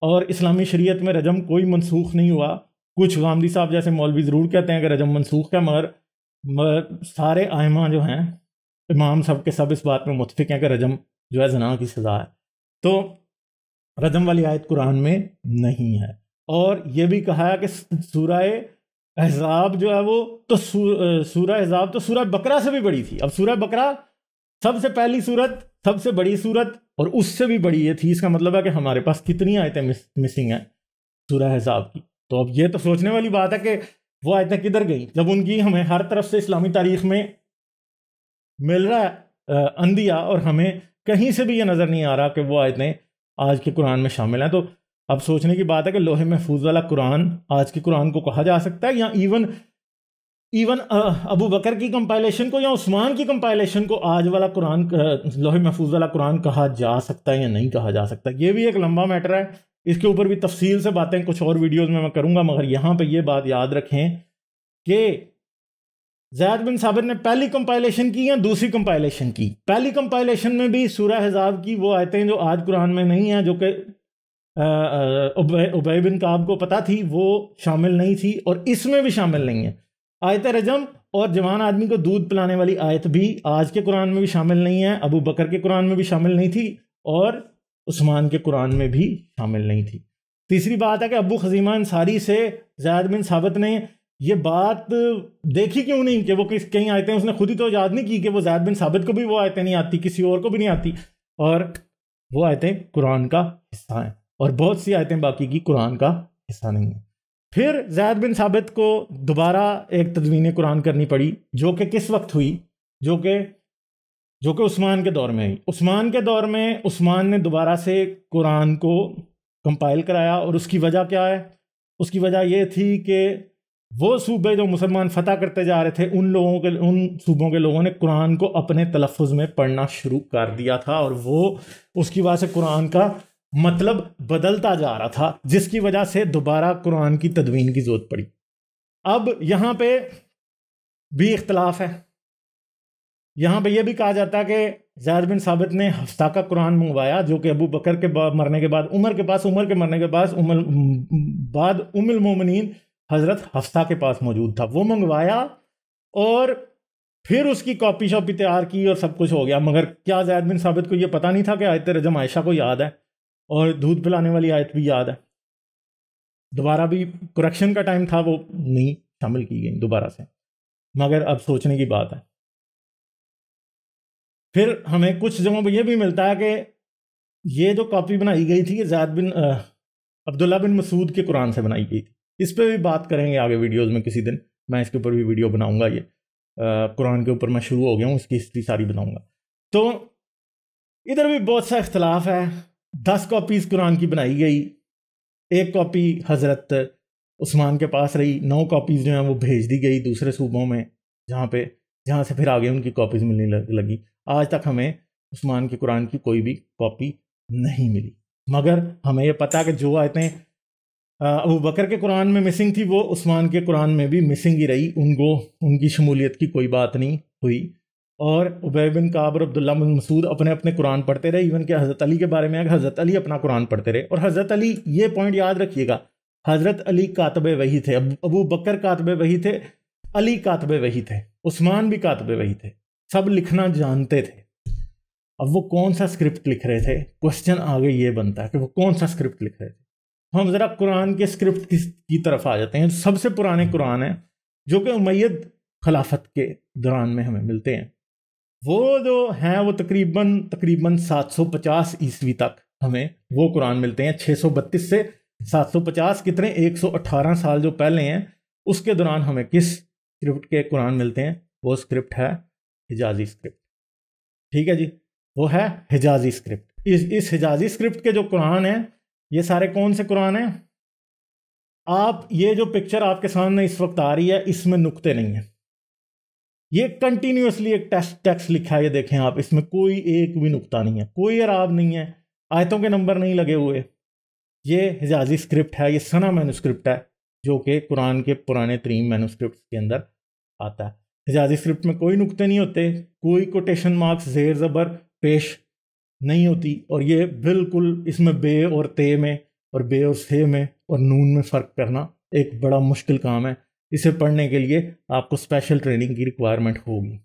اور اسلامی شریعت میں رجم کوئی منسوخ نہیں ہوا. کچھ غامدی صاحب جیسے مولوی ضرور کہتے ہیں کہ رجم منسوخ ہے، مگر سارے ائمہ جو ہیں، امام سب کے سب اس بات میں متفق ہیں کہ رجم جو ہے زنا کی سزا ہے. تو رجم والی آیت قرآن میں نہیں ہے. اور یہ بھی کہا ہے کہ سورہ احزاب جو ہے وہ تو سورہ احزاب تو سورہ بقرہ سے بھی بڑی تھی. اب سورہ بقرہ سب سے پہلی سورت، سب سے بڑی سورت، اور اس سے بھی بڑی یہ تھی. اس کا مطلب ہے کہ ہمارے پاس کتنی آیتیں مسنگ ہیں سورہ احزاب کی. تو اب یہ تو سوچنے والی بات ہے کہ وہ آیتیں کدھر گئیں، جب ان کی ہمیں ہر طرف سے اسلامی تاریخ میں مل رہا ہے اندیا، اور ہمیں کہیں سے بھی یہ نظر نہیں آ رہا کہ وہ آیتیں آج کے قرآن میں شامل ہیں. تو اب سوچنے کی بات ہے کہ لوح محفوظ والا قرآن آج کے قرآن کو کہا جا سکتا ہے، یا ایون ابو بکر کی کمپائلیشن کو یا عثمان کی کمپائلیشن کو آج والا قرآن، لوح محفوظ والا قرآن کہا جا سکتا ہے یا نہیں کہا جا سکتا؟ یہ بھی ایک لمبا میٹر ہے، اس کے اوپر بھی تفصیل سے باتیں کچھ اور ویڈیوز میں کروں گا، مگر یہاں پہ یہ بات یاد رکھیں کہ زید بن ثابت نے پہلی کمپائلیشن کی یا دوسری کمپائلیشن کی؟ پہلی کمپائلیشن میں بھی سورہ احزاب کی وہ آیتیں جو آج قرآن میں نہیں ہیں، جو کہ ابی بن کعب کو پتہ تھی، وہ شامل نہیں تھی، اور اس میں بھی شامل نہیں ہے۔ آیت رجم اور جوان آدمی کو دودھ پلانے والی آیت بھی آج کے قرآن میں بھی شامل نہیں ہے، ابو بکر کے قرآن میں بھی شامل نہیں تھی، اور عثمان کے قرآن میں بھی شامل نہیں تھی۔ تیسری بات ہے کہ ابو خزیمہ انصاری سے زید بن ثابت نے یہ بات دیکھی کیوں نہیں کہ وہ کئی آیتیں اس نے خود ہی تو یاد نہیں کی کہ وہ زید بن ثابت کو بھی وہ آیتیں نہیں آتی، کسی اور کو بھی نہیں آتی، اور وہ آیتیں قرآن کا حصہ ہیں، اور بہت سی آیتیں باقی کی قرآن کا حصہ نہیں ہیں۔ پھر زید بن ثابت کو دوبارہ ایک تدوین قرآن کرنی پڑی، جو کہ کس وقت ہوئی؟ جو کہ عثمان کے دور میں ہوئی۔ عثمان کے دور میں عثمان نے دوبارہ سے قرآن کو کمپائل کرایا، اور اس کی وجہ کیا ہے؟ اس کی وجہ یہ تھی کہ وہ صوبے جو مسلمان فتح کرتے جا رہے تھے، ان صوبوں کے لوگوں نے قرآن کو اپنے تلفظ میں پڑھنا شروع کر دیا تھا، اور وہ اس کی وجہ سے قرآن کا مطلب بدلتا جا رہا تھا، جس کی وجہ سے دوبارہ قرآن کی تدوین کی ضرورت پڑی۔ اب یہاں پہ بھی اختلاف ہے، یہاں پہ یہ بھی کہا جاتا ہے کہ زید بن ثابت نے حفصہ کا قرآن منگوایا، جو کہ ابو بکر کے مرنے کے بعد عمر کے مرنے کے بعد ام المومنین حضرت حفصہ کے پاس موجود تھا، وہ منگوایا، اور پھر اس کی کاپی شاپی تیار کی اور سب کچھ ہو گیا۔ مگر کیا زید بن ثابت کو یہ پتہ نہیں تھا کہ آیت رجم عائشہ کو یاد ہے، اور دودھ پلانے والی آیت بھی یاد ہے؟ دوبارہ بھی کریکشن کا ٹائم تھا، وہ نہیں شامل کی گئی دوبارہ سے، مگر اب سوچنے کی بات ہے۔ پھر ہمیں کچھ جگہوں پہ یہ بھی ملتا ہے کہ یہ جو کاپی بنائی گئی تھی، یہ عبداللہ بن مسعود کے قرآن سے بنائی گئی تھی۔ اس پہ بھی بات کریں گے آگے ویڈیوز میں، کسی دن میں اس کے اوپر بھی ویڈیو بناؤں گا، یہ قرآن کے اوپر میں شروع ہو گیا ہوں، اس کی ہسٹری ساری بناؤں گا۔ تو ادھر بھی بہت سا اختلاف ہے۔ 10 کاپیز قرآن کی بنائی گئی، ایک کاپی حضرت عثمان کے پاس رہی، 9 کاپیز جو ہیں وہ بھیج دی گئی دوسرے صوبوں میں، جہاں سے پھر آگے ان کی کاپیز ملنے لگی۔ آج تک ہمیں عثمان کے قرآن کی کوئی بھی کاپی نہیں ملی، مگر ہمیں یہ پتہ کہ جو آیتیں ابو بکر کے قرآن میں مسنگ تھی، وہ عثمان کے قرآن میں بھی مسنگ ہی رہی، ان کی شمولیت کی کوئی بات نہیں ہوئی۔ اور ابی بن کعب اور عبداللہ بن مسعود اپنے قرآن پڑھتے رہے، ایون کہ حضرت علی کے بارے میں ہے کہ حضرت علی اپنا قرآن پڑھتے رہے، اور حضرت علی، یہ پوائنٹ یاد رکھیے گا، حضرت علی کاتب وحی تھے، ابو بکر کاتب وحی تھے، علی کاتب وحی تھے، عثمان بھی کاتب وحی تھے، سب لکھنا جانتے تھے۔ اب وہ کون سا اسکرپٹ لکھ رہے تھے؟ کوسچن آگے یہ بنتا ہے کہ وہ کون سا اسکرپٹ لکھ رہے تھے۔ ہم ذرا قرآن کے اسکرپٹ کی طرف آ جاتے ہیں۔ سب سے پرانے قرآن ہیں جو کہ امید خلافت کے دوران میں ہمیں ملتے ہیں، وہ جو ہیں وہ تقریباً 750 عیسوی تک ہمیں وہ قرآن ملتے ہیں۔ 632 سے 750 کتنے 118 سال جو پہلے ہیں، اس کے دوران ہمیں کس اسکرپٹ کے قرآن ملتے ہیں؟ وہ اسکرپٹ ہے حجازی اسکرپٹ۔ ٹھیک ہے جی، وہ ہے حجازی اسکرپٹ۔ اس حجازی اسکرپٹ کے جو قرآن ہیں، یہ سارے کون سے قرآن ہیں؟ آپ یہ جو پکچر آپ کے سامنے اس وقت آ رہی ہے، اس میں نقطے نہیں ہیں، یہ کنٹینیوسلی ایک ٹیکسٹ لکھا ہے، یہ دیکھیں آپ، اس میں کوئی ایک بھی نقطہ نہیں ہے، کوئی اعراب نہیں ہے، آیتوں کے نمبر نہیں لگے ہوئے۔ یہ حجازی اسکرپٹ ہے، یہ سنا مینوسکرپٹ ہے، جو کہ قرآن کے پرانے ترین مینوسکرپٹس کے اندر آتا ہے۔ حجازی اسکرپٹ میں کوئی نقطے نہیں ہوتے، کوئی کوٹیشن مارکس زیر زبر پیش نہیں ہوتی، اور یہ بالکل اس میں بے اور تے میں اور بے اور سے میں اور نون میں فرق کرنا ایک بڑا مشکل کام ہے۔ اسے پڑھنے کے لیے آپ کو اسپیشل ٹریننگ کی ریکوائرمنٹ ہوگی۔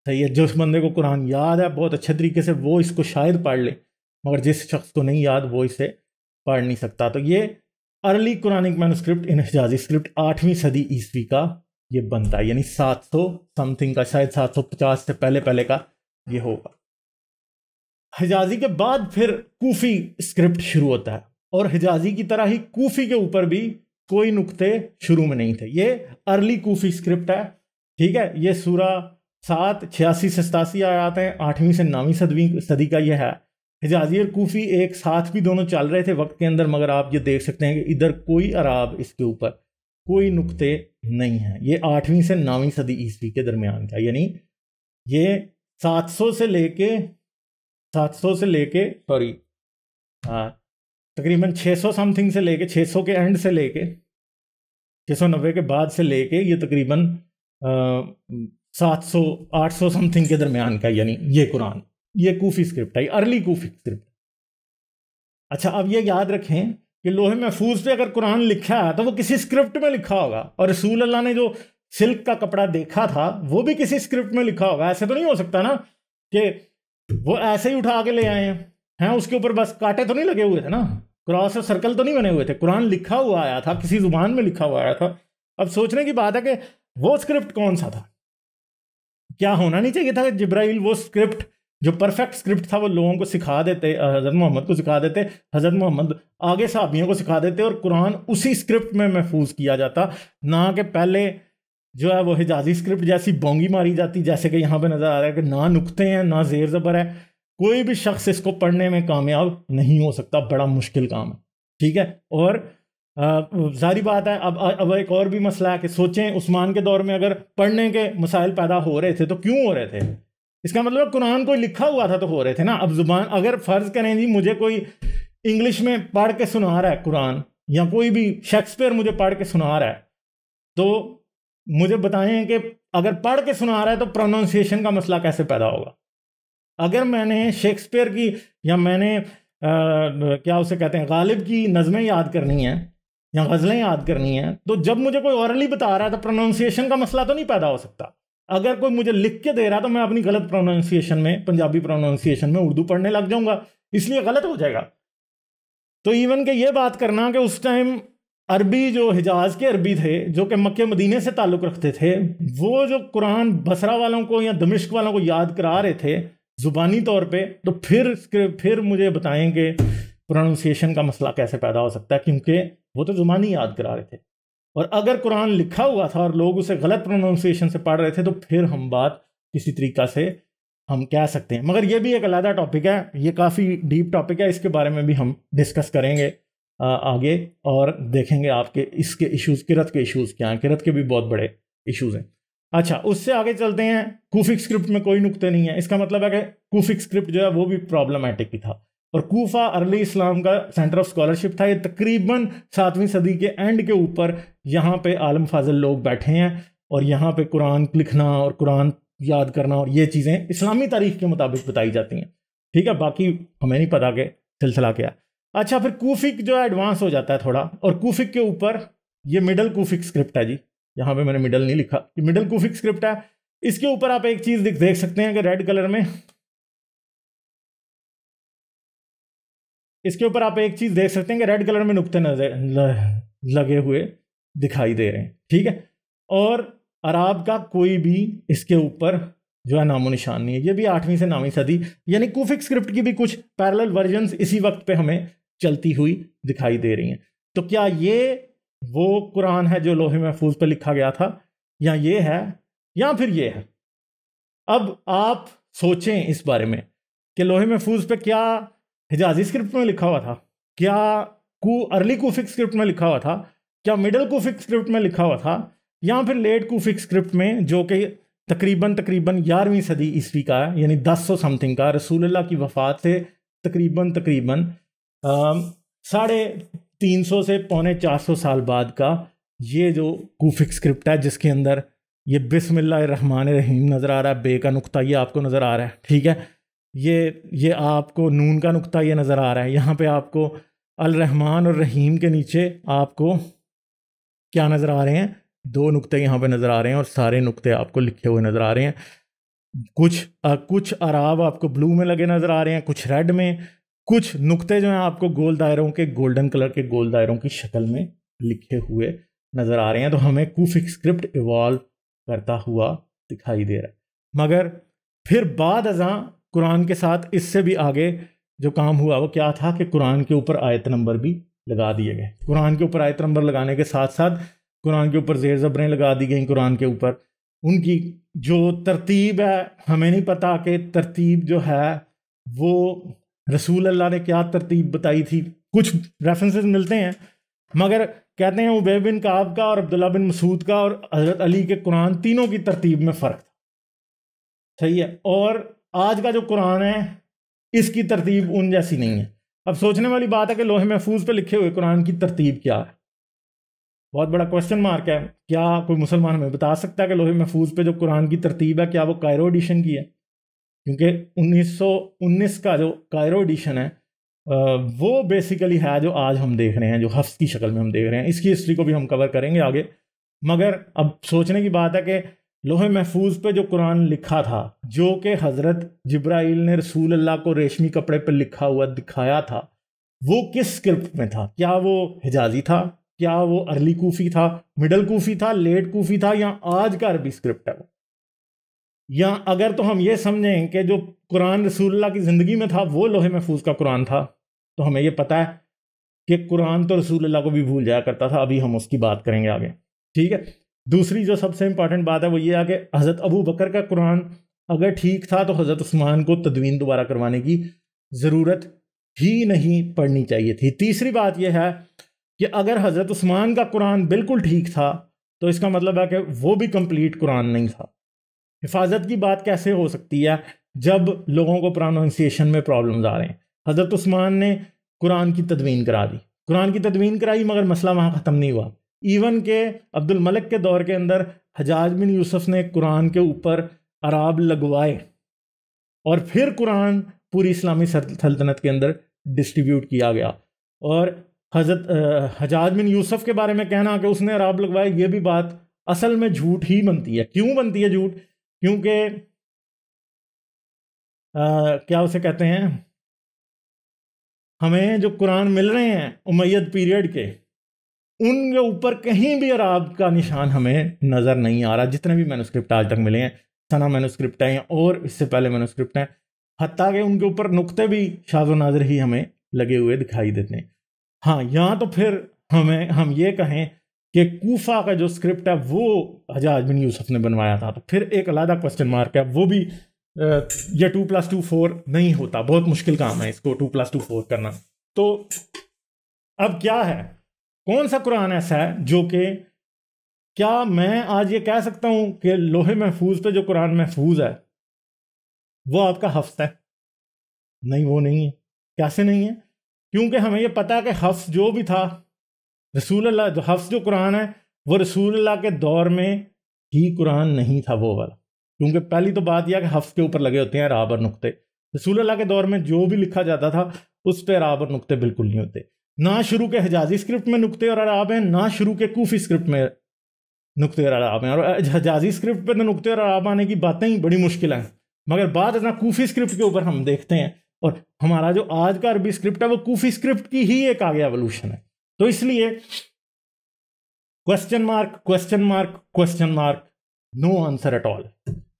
صحیح ہے، جس بندے کو قرآن یاد ہے بہت اچھے طریقے سے، وہ اس کو شاید پڑھ لے، مگر جس شخص کو نہیں یاد وہ اسے پڑھ نہیں سکتا۔ تو یہ ارلی قرآنک مینوسکرپٹ ان حجازی اسکرپٹ 8ویں صدی عیسوی کا یہ بنتا ہے، یعنی 700 سم تھنگ کا، شاید 750 سے پہلے کا یہ ہوگا۔ حجازی کے بعد پھر کوفی اسکرپٹ شروع ہوتا ہے، اور حجازی کی طرح ہی کوفی کے اوپر بھی کوئی نقطے شروع میں نہیں تھے۔ یہ ارلی کوفی اسکرپٹ ہے، ٹھیک ہے۔ یہ سورہ 7 86 سے 87 آیات ہیں، 8ویں سے 9ویں صدی کا یہ ہے۔ حجازی اور کوفی ایک ساتھ بھی دونوں چل رہے تھے وقت کے اندر، مگر آپ یہ دیکھ سکتے ہیں کہ ادھر کوئی اعراب اس کے اوپر کوئی نقطے نہیں ہیں. یہ 8ویں سے 9ویں صدی عیسوی کے درمیان کا، یعنی یہ 700 سے لے کے تقریباً 600 سم تھنگ سے لے کے 600 کے اینڈ سے لے کے 690 کے بعد سے لے کے یہ تقریباً 700 800 سم تھنگ کے درمیان کا، یعنی یہ قرآن، یہ کوفی اسکرپٹ ہے، ارلی کوفی اسکرپٹ. اچھا اب یہ یاد رکھیں کہ لوح محفوظ پہ اگر قرآن لکھا ہے تو وہ کسی اسکرپٹ میں لکھا ہوگا، اور رسول اللہ نے جو سلک کا کپڑا دیکھا تھا وہ بھی کسی اسکرپٹ میں لکھا ہوگا. ایسے تو نہیں ہو سکتا نا کہ وہ ایسے ہی اٹھا کے لے آئے ہیں اس کے اوپر بس کانٹے تو نہیں لگے ہوئے تھے نا، کراس اور سرکل تو نہیں بنے ہوئے تھے، قرآن لکھا ہوا آیا تھا، کسی زبان میں لکھا ہوا آیا تھا. اب سوچنے کی بات ہے کہ وہ اسکرپٹ کون سا تھا؟ کیا ہونا نہیں چاہیے تھا کہ جبرائیل وہ اسکرپٹ جو پرفیکٹ اسکرپٹ تھا وہ لوگوں کو سکھا دیتے، حضرت محمد کو سکھا دیتے، حضرت محمد آگے صحابیوں کو سکھا دیتے اور قرآن اسی اسکرپٹ میں محفوظ کیا جاتا، نہ کہ پہلے جو ہے وہ حجازی اسکرپٹ جیسی بونگی ماری جاتی، جیسے کہ یہاں پہ نظر آ رہا ہے کہ نہ نقطے ہیں نہ زیر زبر ہے. کوئی بھی شخص اس کو پڑھنے میں کامیاب نہیں ہو سکتا، بڑا مشکل کام ہے. ٹھیک ہے، اور ظاہری بات ہے اب ایک اور بھی مسئلہ ہے کہ سوچیں عثمان کے دور میں اگر پڑھنے کے مسائل پیدا ہو رہے تھے تو کیوں ہو رہے تھے؟ اس کا مطلب قرآن کوئی لکھا ہوا تھا تو ہو رہے تھے نا. اب زبان اگر فرض کریں جی مجھے کوئی انگلش میں پڑھ کے سنا رہا ہے قرآن، یا کوئی بھی شیکسپیئر مجھے پڑھ کے سنا رہا ہے، تو مجھے بتائیں کہ اگر پڑھ کے سنا رہا ہے تو پروننسیشن کا مسئلہ کیسے پیدا ہوگا؟ اگر میں نے شیکسپیئر کی یا میں نے کیا اسے کہتے ہیں غالب کی نظمیں یاد کرنی ہیں یا غزلیں یاد کرنی ہیں، تو جب مجھے کوئی اورلی بتا رہا ہے تو پروننسیشن کا مسئلہ تو نہیں پیدا ہو سکتا. اگر کوئی مجھے لکھ کے دے رہا تو میں اپنی غلط پروننسیشن میں، پنجابی پروننسیشن میں اردو پڑھنے لگ جاؤں گا، اس لیے غلط ہو جائے گا. تو ایون کہ یہ بات کرنا کہ اس ٹائم عربی جو حجاز کے عربی تھے جو کہ مکہ مدینے سے تعلق رکھتے تھے، وہ جو قرآن بصرہ والوں کو یا دمشق والوں کو یاد کرا رہے تھے زبانی طور پہ، تو پھر مجھے بتائیں کہ پروننسیشن کا مسئلہ کیسے پیدا ہو سکتا ہے، کیونکہ وہ تو زبانی یاد کرا رہے تھے. اور اگر قرآن لکھا ہوا تھا اور لوگ اسے غلط پروننسیشن سے پڑھ رہے تھے تو پھر ہم بات کسی طریقہ سے ہم کہہ سکتے ہیں. مگر یہ بھی ایک علیحدہ ٹاپک ہے، یہ کافی ڈیپ ٹاپک ہے، اس کے بارے میں بھی ہم ڈسکس کریں گے آگے، اور دیکھیں گے آپ کے اس کے ایشوز، قرأت کے ایشوز کیا ہیں. قرأت کے بھی بہت بڑے ایشوز ہیں. اچھا اس سے آگے چلتے ہیں. کوفک اسکرپٹ میں کوئی نقطے نہیں ہے، اس کا مطلب ہے کہ کوفک اسکرپٹ جو ہے وہ بھی پرابلمٹک ہی تھا. اور کوفہ ارلی اسلام کا سینٹر آف اسکالرشپ تھا. یہ تقریباً 7ویں صدی کے اینڈ کے اوپر یہاں پہ عالم فاضل لوگ بیٹھے ہیں، اور یہاں پہ قرآن لکھنا اور قرآن یاد کرنا اور یہ چیزیں اسلامی تاریخ کے مطابق بتائی جاتی ہیں. ٹھیک ہے، باقی ہمیں نہیں پتا کہ سلسلہ کیا. اچھا پھر کوفک جو ہے ایڈوانس ہو جاتا ہے تھوڑا، اور کوفک کے اوپر یہ مڈل کوفک اسکرپٹ ہے جی، یہاں پہ میں نے مڈل نہیں لکھا، یہ مڈل کوفک اسکرپٹ ہے. اس کے اوپر آپ ایک چیز دیکھ سکتے ہیں کہ ریڈ کلر میں، اس کے اوپر آپ ایک چیز دیکھ سکتے ہیں کہ ریڈ کلر میں نقطے لگے ہوئے دکھائی دے رہے ہیں. ٹھیک ہے، اور عراب کا کوئی بھی اس کے اوپر جو ہے نام و نشان نہیں ہے. یہ بھی 8ویں سے 9ویں صدی، یعنی کوفک اسکرپٹ کی بھی کچھ پیرلل ورژنز اسی وقت پہ ہمیں چلتی ہوئی دکھائی دے رہی ہیں. تو کیا یہ وہ قرآن ہے جو لوح محفوظ پہ لکھا گیا تھا، یا یہ ہے، یا پھر یہ ہے؟ اب آپ سوچیں اس بارے میں کہ لوح محفوظ پہ کیا حجازی اسکرپٹ میں لکھا ہوا تھا، کیا ارلی کوفک اسکرپٹ میں لکھا ہوا تھا، کیا مڈل کوفک اسکرپٹ میں لکھا ہوا تھا، یا پھر لیٹ کوفک اسکرپٹ میں جو کہ تقریباً 11ویں صدی عیسوی کا ہے، یعنی 1000 سم تھنگ کا، رسول اللہ کی وفات سے تقریباً 350 سے 450 سال بعد کا یہ جو کوفک اسکرپٹ ہے، جس کے اندر یہ بسم اللہ الرحمن الرحیم نظر آ رہا ہے، بے کا نقطہ یہ آپ کو نظر آ رہا ہے. ٹھیک ہے، یہ آپ کو نون کا نقطہ یہ نظر آ رہا ہے. یہاں پہ آپ کو الرحمن اور رحیم کے نیچے آپ کو کیا نظر آ رہے ہیں؟ 2 نقطے یہاں پہ نظر آ رہے ہیں، اور سارے نقطے آپ کو لکھے ہوئے نظر آ رہے ہیں. کچھ اعراب آپ کو بلو میں لگے نظر آ رہے ہیں، کچھ ریڈ میں، کچھ نقطے جو ہیں آپ کو گول دائروں کے، گولڈن کلر کے گول دائروں کی شکل میں لکھے ہوئے نظر آ رہے ہیں. تو ہمیں کوفک اسکرپٹ ایوالو کرتا ہوا دکھائی دے رہا ہے. مگر پھر بعد ازاں قرآن کے ساتھ اس سے بھی آگے جو کام ہوا وہ کیا تھا کہ قرآن کے اوپر آیت نمبر بھی لگا دیے گئے. قرآن کے اوپر آیت نمبر لگانے کے ساتھ ساتھ قرآن کے اوپر زیر زبریں لگا دی گئیں. قرآن کے اوپر ان کی جو ترتیب ہے، ہمیں نہیں پتا کہ ترتیب جو ہے وہ رسول اللہ نے کیا ترتیب بتائی تھی. کچھ ریفرنسز ملتے ہیں مگر کہتے ہیں ابی بن کعب کا اور عبداللہ بن مسعود کا اور حضرت علی کے قرآن تینوں کی ترتیب میں فرق تھا. صحیح ہے. اور آج کا جو قرآن ہے اس کی ترتیب ان جیسی نہیں ہے. اب سوچنے والی بات ہے کہ لوح محفوظ پہ لکھے ہوئے قرآن کی ترتیب کیا ہے. بہت بڑا کوشچن مارک ہے. کیا کوئی مسلمان ہمیں بتا سکتا ہے کہ لوح محفوظ پہ جو قرآن کی ترتیب ہے کیا وہ کائرو ایڈیشن کی ہے؟ کیونکہ 1919 کا جو کائرو ایڈیشن ہے وہ بیسیکلی ہے جو آج ہم دیکھ رہے ہیں، جو حفظ کی شکل میں ہم دیکھ رہے ہیں. اس کی ہسٹری کو بھی ہم کور کریں گے آگے. مگر اب سوچنے کی بات ہے کہ لوح محفوظ پہ جو قرآن لکھا تھا، جو کہ حضرت جبرائیل نے رسول اللہ کو ریشمی کپڑے پہ لکھا ہوا دکھایا تھا، وہ کس اسکرپٹ میں تھا؟ کیا وہ حجازی تھا؟ کیا وہ ارلی کوفی تھا؟ مڈل کوفی تھا؟ لیٹ کوفی تھا؟ یا آج کا عربی اسکرپٹ ہے وہ؟ یا اگر تو ہم یہ سمجھیں کہ جو قرآن رسول اللہ کی زندگی میں تھا وہ لوح محفوظ کا قرآن تھا، تو ہمیں یہ پتہ ہے کہ قرآن تو رسول اللہ کو بھی بھول جایا کرتا تھا. ابھی ہم اس کی بات کریں گے آگے. ٹھیک ہے. دوسری جو سب سے امپورٹنٹ بات ہے وہ یہ ہے کہ حضرت ابو بکر کا قرآن اگر ٹھیک تھا تو حضرت عثمان کو تدوین دوبارہ کروانے کی ضرورت ہی نہیں پڑنی چاہیے تھی. تیسری بات یہ ہے کہ اگر حضرت عثمان کا قرآن بالکل ٹھیک تھا تو اس کا مطلب ہے کہ وہ بھی کمپلیٹ قرآن نہیں تھا. حفاظت کی بات کیسے ہو سکتی ہے جب لوگوں کو پروننسیشن میں پرابلمز آ رہے ہیں؟ حضرت عثمان نے قرآن کی تدوین کرا دی، قرآن کی تدوین کرائی، مگر مسئلہ وہاں ختم نہیں ہوا. ایون کہ عبد الملک کے دور کے اندر حجاج بن یوسف نے قرآن کے اوپر اعراب لگوائے اور پھر قرآن پوری اسلامی سلطنت کے اندر ڈسٹریبیوٹ کیا گیا. اور حضرت حجاج بن یوسف کے بارے میں کہنا کہ اس نے اعراب لگوائے، یہ بھی بات اصل میں جھوٹ ہی بنتی ہے. کیوں بنتی ہے جھوٹ؟ کیونکہ کیا اسے کہتے ہیں، ہمیں جو قرآن مل رہے ہیں امید پیریڈ کے، ان کے اوپر کہیں بھی اعراب کا نشان ہمیں نظر نہیں آ رہا. جتنے بھی مینوسکرپٹ آج تک ملے ہیں، ثنا مینوسکرپٹ ہیں اور اس سے پہلے مینوسکرپٹ ہیں، حتیٰ کہ ان کے اوپر نقطے بھی شاذ و نادر ہی ہمیں لگے ہوئے دکھائی دیتے ہیں. ہاں، یہاں تو پھر ہم یہ کہیں کہ کوفہ کا جو اسکرپٹ ہے وہ حجاج بن یوسف نے بنوایا تھا، تو پھر ایک علیحدہ کوسچن مارک ہے. وہ بھی یہ 2+2 4 نہیں ہوتا، بہت مشکل کام ہے اس کو 2+2 4 کرنا. تو اب کیا ہے، کون سا قرآن ایسا ہے جو کہ کیا میں آج یہ کہہ سکتا ہوں کہ لوح محفوظ پہ جو قرآن محفوظ ہے وہ آپ کا حفظ ہے؟ نہیں، وہ نہیں ہے. کیسے نہیں ہے؟ کیونکہ ہمیں یہ پتا ہے کہ حفظ جو بھی تھا رسول اللہ، جو حفظ جو قرآن ہے وہ رسول اللہ کے دور میں ہی قرآن نہیں تھا وہ والا. کیونکہ پہلی تو بات یہ ہے کہ حفظ کے اوپر لگے ہوتے ہیں اعراب اور نقطے. رسول اللہ کے دور میں جو بھی لکھا جاتا تھا اس پہ اعراب اور نقطے بالکل نہیں ہوتے. نہ شروع کے حجازی اسکرپٹ میں نقطے اور اعراب ہیں، نہ شروع کے کوفی اسکرپٹ میں نقطے اور اعراب ہیں. اور حجازی اسکرپٹ پہ تو نقطے اور اعراب آنے کی باتیں ہی بڑی مشکل ہیں، مگر بعد ازاں کوفی اسکرپٹ کے اوپر ہم دیکھتے ہیں. اور ہمارا جو آج کا عربی اسکرپٹ ہے وہ کوفی اسکرپٹ کی ہی ایک آگے ایوولوشن ہے. تو اس لیے question mark question mark question mark, no answer at all.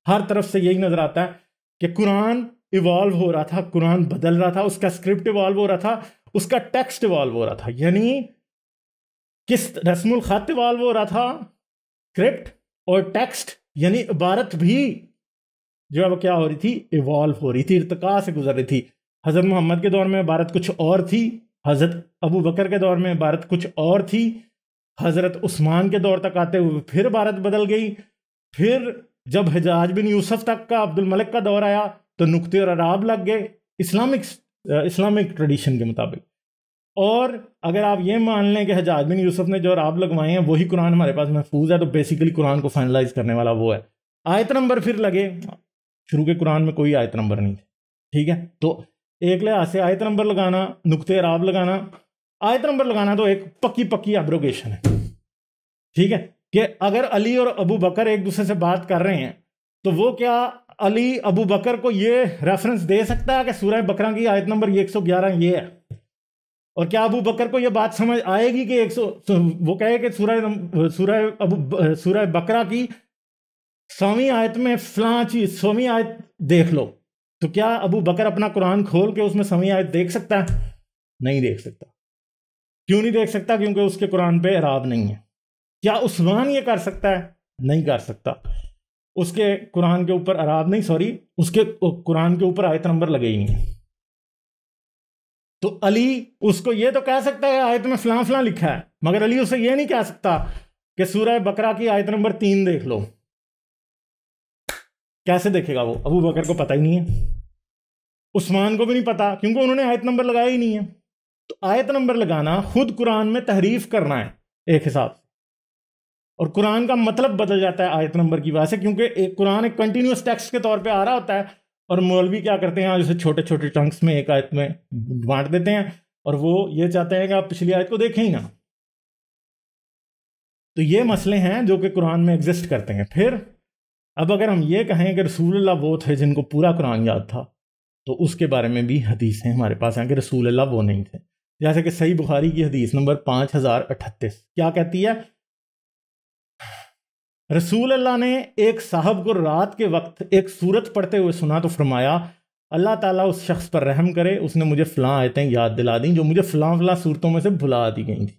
ہر طرف سے یہی نظر آتا ہے کہ قرآن ایوالو ہو رہا تھا، قرآن بدل رہا تھا، اس کا اسکرپٹ ایوالو ہو رہا تھا، اس کا ٹیکسٹ ایوالو ہو رہا تھا. یعنی کس رسم الخط ایوالو ہو رہا تھا، اسکرپٹ اور ٹیکسٹ، یعنی عبارت بھی جو ہے وہ کیا ہو رہی تھی، ایوالو ہو رہی تھی، ارتقاء سے گزر رہی تھی. حضرت محمد کے دور میں عبارت کچھ اور تھی، حضرت ابو بکر کے دور میں عبارت کچھ اور تھی، حضرت عثمان کے دور تک آتے ہوئے پھر عبارت بدل گئی. پھر جب حجاج بن یوسف تک کا عبد الملک کا دور آیا تو نقطے اور اعراب لگ گئے اسلامک ٹریڈیشن کے مطابق. اور اگر آپ یہ مان لیں کہ حجاج بن یوسف نے جو اعراب لگوائے ہیں وہی قرآن ہمارے پاس محفوظ ہے، تو بیسیکلی قرآن کو فائنلائز کرنے والا وہ ہے. آیت نمبر پھر لگے، شروع کے قرآن میں کوئی آیت نمبر نہیں تھے. ٹھیک ہے، تو ایک لحاظ سے آیت نمبر لگانا، نقطے اعراب لگانا، آیت نمبر لگانا تو ایک پکی ایبروگیشن ہے. ٹھیک ہے، کہ اگر علی اور ابو بکر ایک دوسرے سے بات کر رہے ہیں تو وہ کیا علی ابو بکر کو یہ ریفرنس دے سکتا ہے کہ سورہ بقرہ کی آیت نمبر 111 یہ ہے؟ اور کیا ابو بکر کو یہ بات سمجھ آئے گی کہ وہ کہے کہ سورہ بقرہ کی 100ویں آیت میں فلاں چیز 100ویں آیت دیکھ لو؟ تو کیا ابو بکر اپنا قرآن کھول کے اس میں 100ویں آیت دیکھ سکتا ہے؟ نہیں دیکھ سکتا. کیوں نہیں دیکھ سکتا؟ کیونکہ اس کے قرآن پہ اعراب نہیں ہے. کیا عثمان یہ کر سکتا ہے؟ نہیں کر سکتا. اس کے قرآن کے اوپر اعراب نہیں، اس کے قرآن کے اوپر آیت نمبر لگے ہی نہیں. تو علی اس کو یہ تو کہہ سکتا ہے آیت میں فلاں فلاں لکھا ہے، مگر علی اسے یہ نہیں کہہ سکتا کہ سورہ بقرہ کی آیت نمبر 3 دیکھ لو۔ کیسے دیکھے گا وہ؟ ابو بکر کو پتہ ہی نہیں ہے، عثمان کو بھی نہیں پتا، کیونکہ انہوں نے آیت نمبر لگایا ہی نہیں ہے۔ تو آیت نمبر لگانا خود قرآن میں تحریف کرنا ہے ایک حساب سے، اور قرآن کا مطلب بدل جاتا ہے آیت نمبر کی وجہ سے، کیونکہ قرآن ایک کنٹینیوس ٹیکسٹ کے طور پہ آ رہا ہوتا ہے، اور مولوی کیا کرتے ہیں جیسے چھوٹے چھوٹے چنکس میں ایک آیت میں بانٹ دیتے ہیں، اور وہ یہ چاہتے ہیں کہ آپ پچھلی آیت کو دیکھیں ہی نہ۔ تو یہ مسئلے ہیں جو کہ قرآن میں ایگزسٹ کرتے ہیں۔ پھر اب اگر ہم یہ کہیں کہ رسول اللہ وہ تھے جن کو پورا قرآن یاد تھا، تو اس کے بارے میں بھی حدیثیں ہمارے پاس ہیں کہ رسول اللہ وہ نہیں تھے، جیسے کہ صحیح بخاری کی حدیث نمبر 5038 کیا کہتی ہے؟ رسول اللہ نے ایک صاحب کو رات کے وقت ایک سورت پڑھتے ہوئے سنا تو فرمایا اللہ تعالیٰ اس شخص پر رحم کرے، اس نے مجھے فلاں آیتیں یاد دلا دیں جو مجھے فلاں فلاں صورتوں میں سے بھلا دی گئی تھیں۔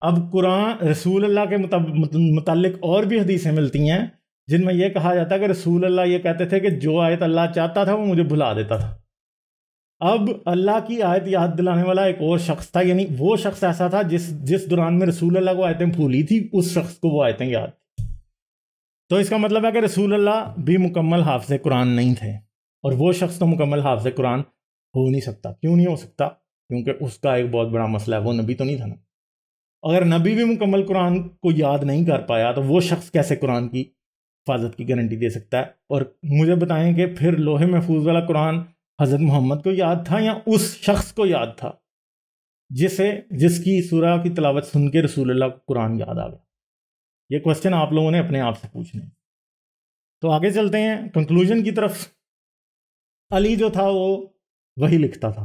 اب قرآن رسول اللہ کے متعلق اور بھی حدیثیں ملتی ہیں جن میں یہ کہا جاتا ہے کہ رسول اللہ یہ کہتے تھے کہ جو آیت اللہ چاہتا تھا وہ مجھے بھلا دیتا تھا۔ اب اللہ کی آیت یاد دلانے والا ایک اور شخص تھا، یعنی وہ شخص ایسا تھا جس دوران میں رسول اللہ کو آیتیں بھولی تھی، اس شخص کو وہ آیتیں یاد تھی۔ تو اس کا مطلب ہے کہ رسول اللہ بھی مکمل حافظ قرآن نہیں تھے، اور وہ شخص تو مکمل حافظ قرآن ہو نہیں سکتا۔ کیوں نہیں ہو سکتا؟ کیونکہ اس کا ایک بہت بڑا مسئلہ ہے، وہ نبی تو نہیں تھا نا۔ اگر نبی بھی مکمل قرآن کو یاد نہیں کر پایا تو وہ شخص کیسے قرآن کی حفاظت کی گارنٹی دے سکتا ہے؟ اور مجھے بتائیں کہ پھر لوح محفوظ والا قرآن حضرت محمد کو یاد تھا یا اس شخص کو یاد تھا جس کی سورہ کی تلاوت سن کے رسول اللہ کو قرآن یاد آ گیا؟ یہ کوسچن آپ لوگوں نے اپنے آپ سے پوچھنے۔ تو آگے چلتے ہیں کنکلوژن کی طرف۔ علی جو تھا وہ وہی لکھتا تھا،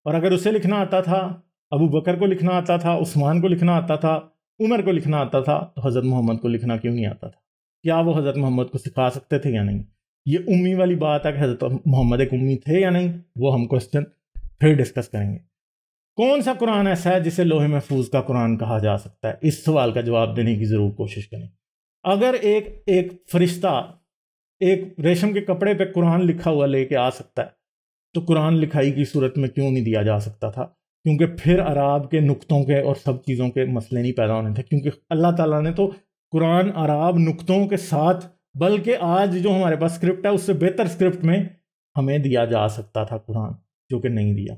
اور اگر اسے لکھنا آتا تھا، ابو بکر کو لکھنا آتا تھا، عثمان کو لکھنا آتا تھا، عمر کو لکھنا آتا تھا، تو حضرت محمد کو لکھنا کیوں نہیں آتا تھا؟ کیا وہ حضرت محمد کو سکھا سکتے تھے یا نہیں؟ یہ امی والی بات ہے کہ حضرت محمد ایک امی تھے یا نہیں، وہ ہم کوسچن پھر ڈسکس کریں گے۔ کون سا قرآن ایسا ہے جسے لوح محفوظ کا قرآن کہا جا سکتا ہے؟ اس سوال کا جواب دینے کی ضرور کوشش کریں۔ اگر ایک فرشتہ ایک ریشم کے کپڑے پہ قرآن لکھا ہوا لے کے آ سکتا ہے، تو قرآن لکھائی کی صورت میں کیوں نہیں دیا جا سکتا تھا؟ کیونکہ پھر عراب کے نقطوں کے اور سب چیزوں کے مسئلے نہیں پیدا ہونے تھے، کیونکہ اللہ تعالیٰ نے تو قرآن عراب نقطوں کے ساتھ، بلکہ آج جو ہمارے پاس اسکرپٹ ہے اس سے بہتر اسکرپٹ میں ہمیں دیا جا سکتا تھا قرآن، جو کہ نہیں دیا۔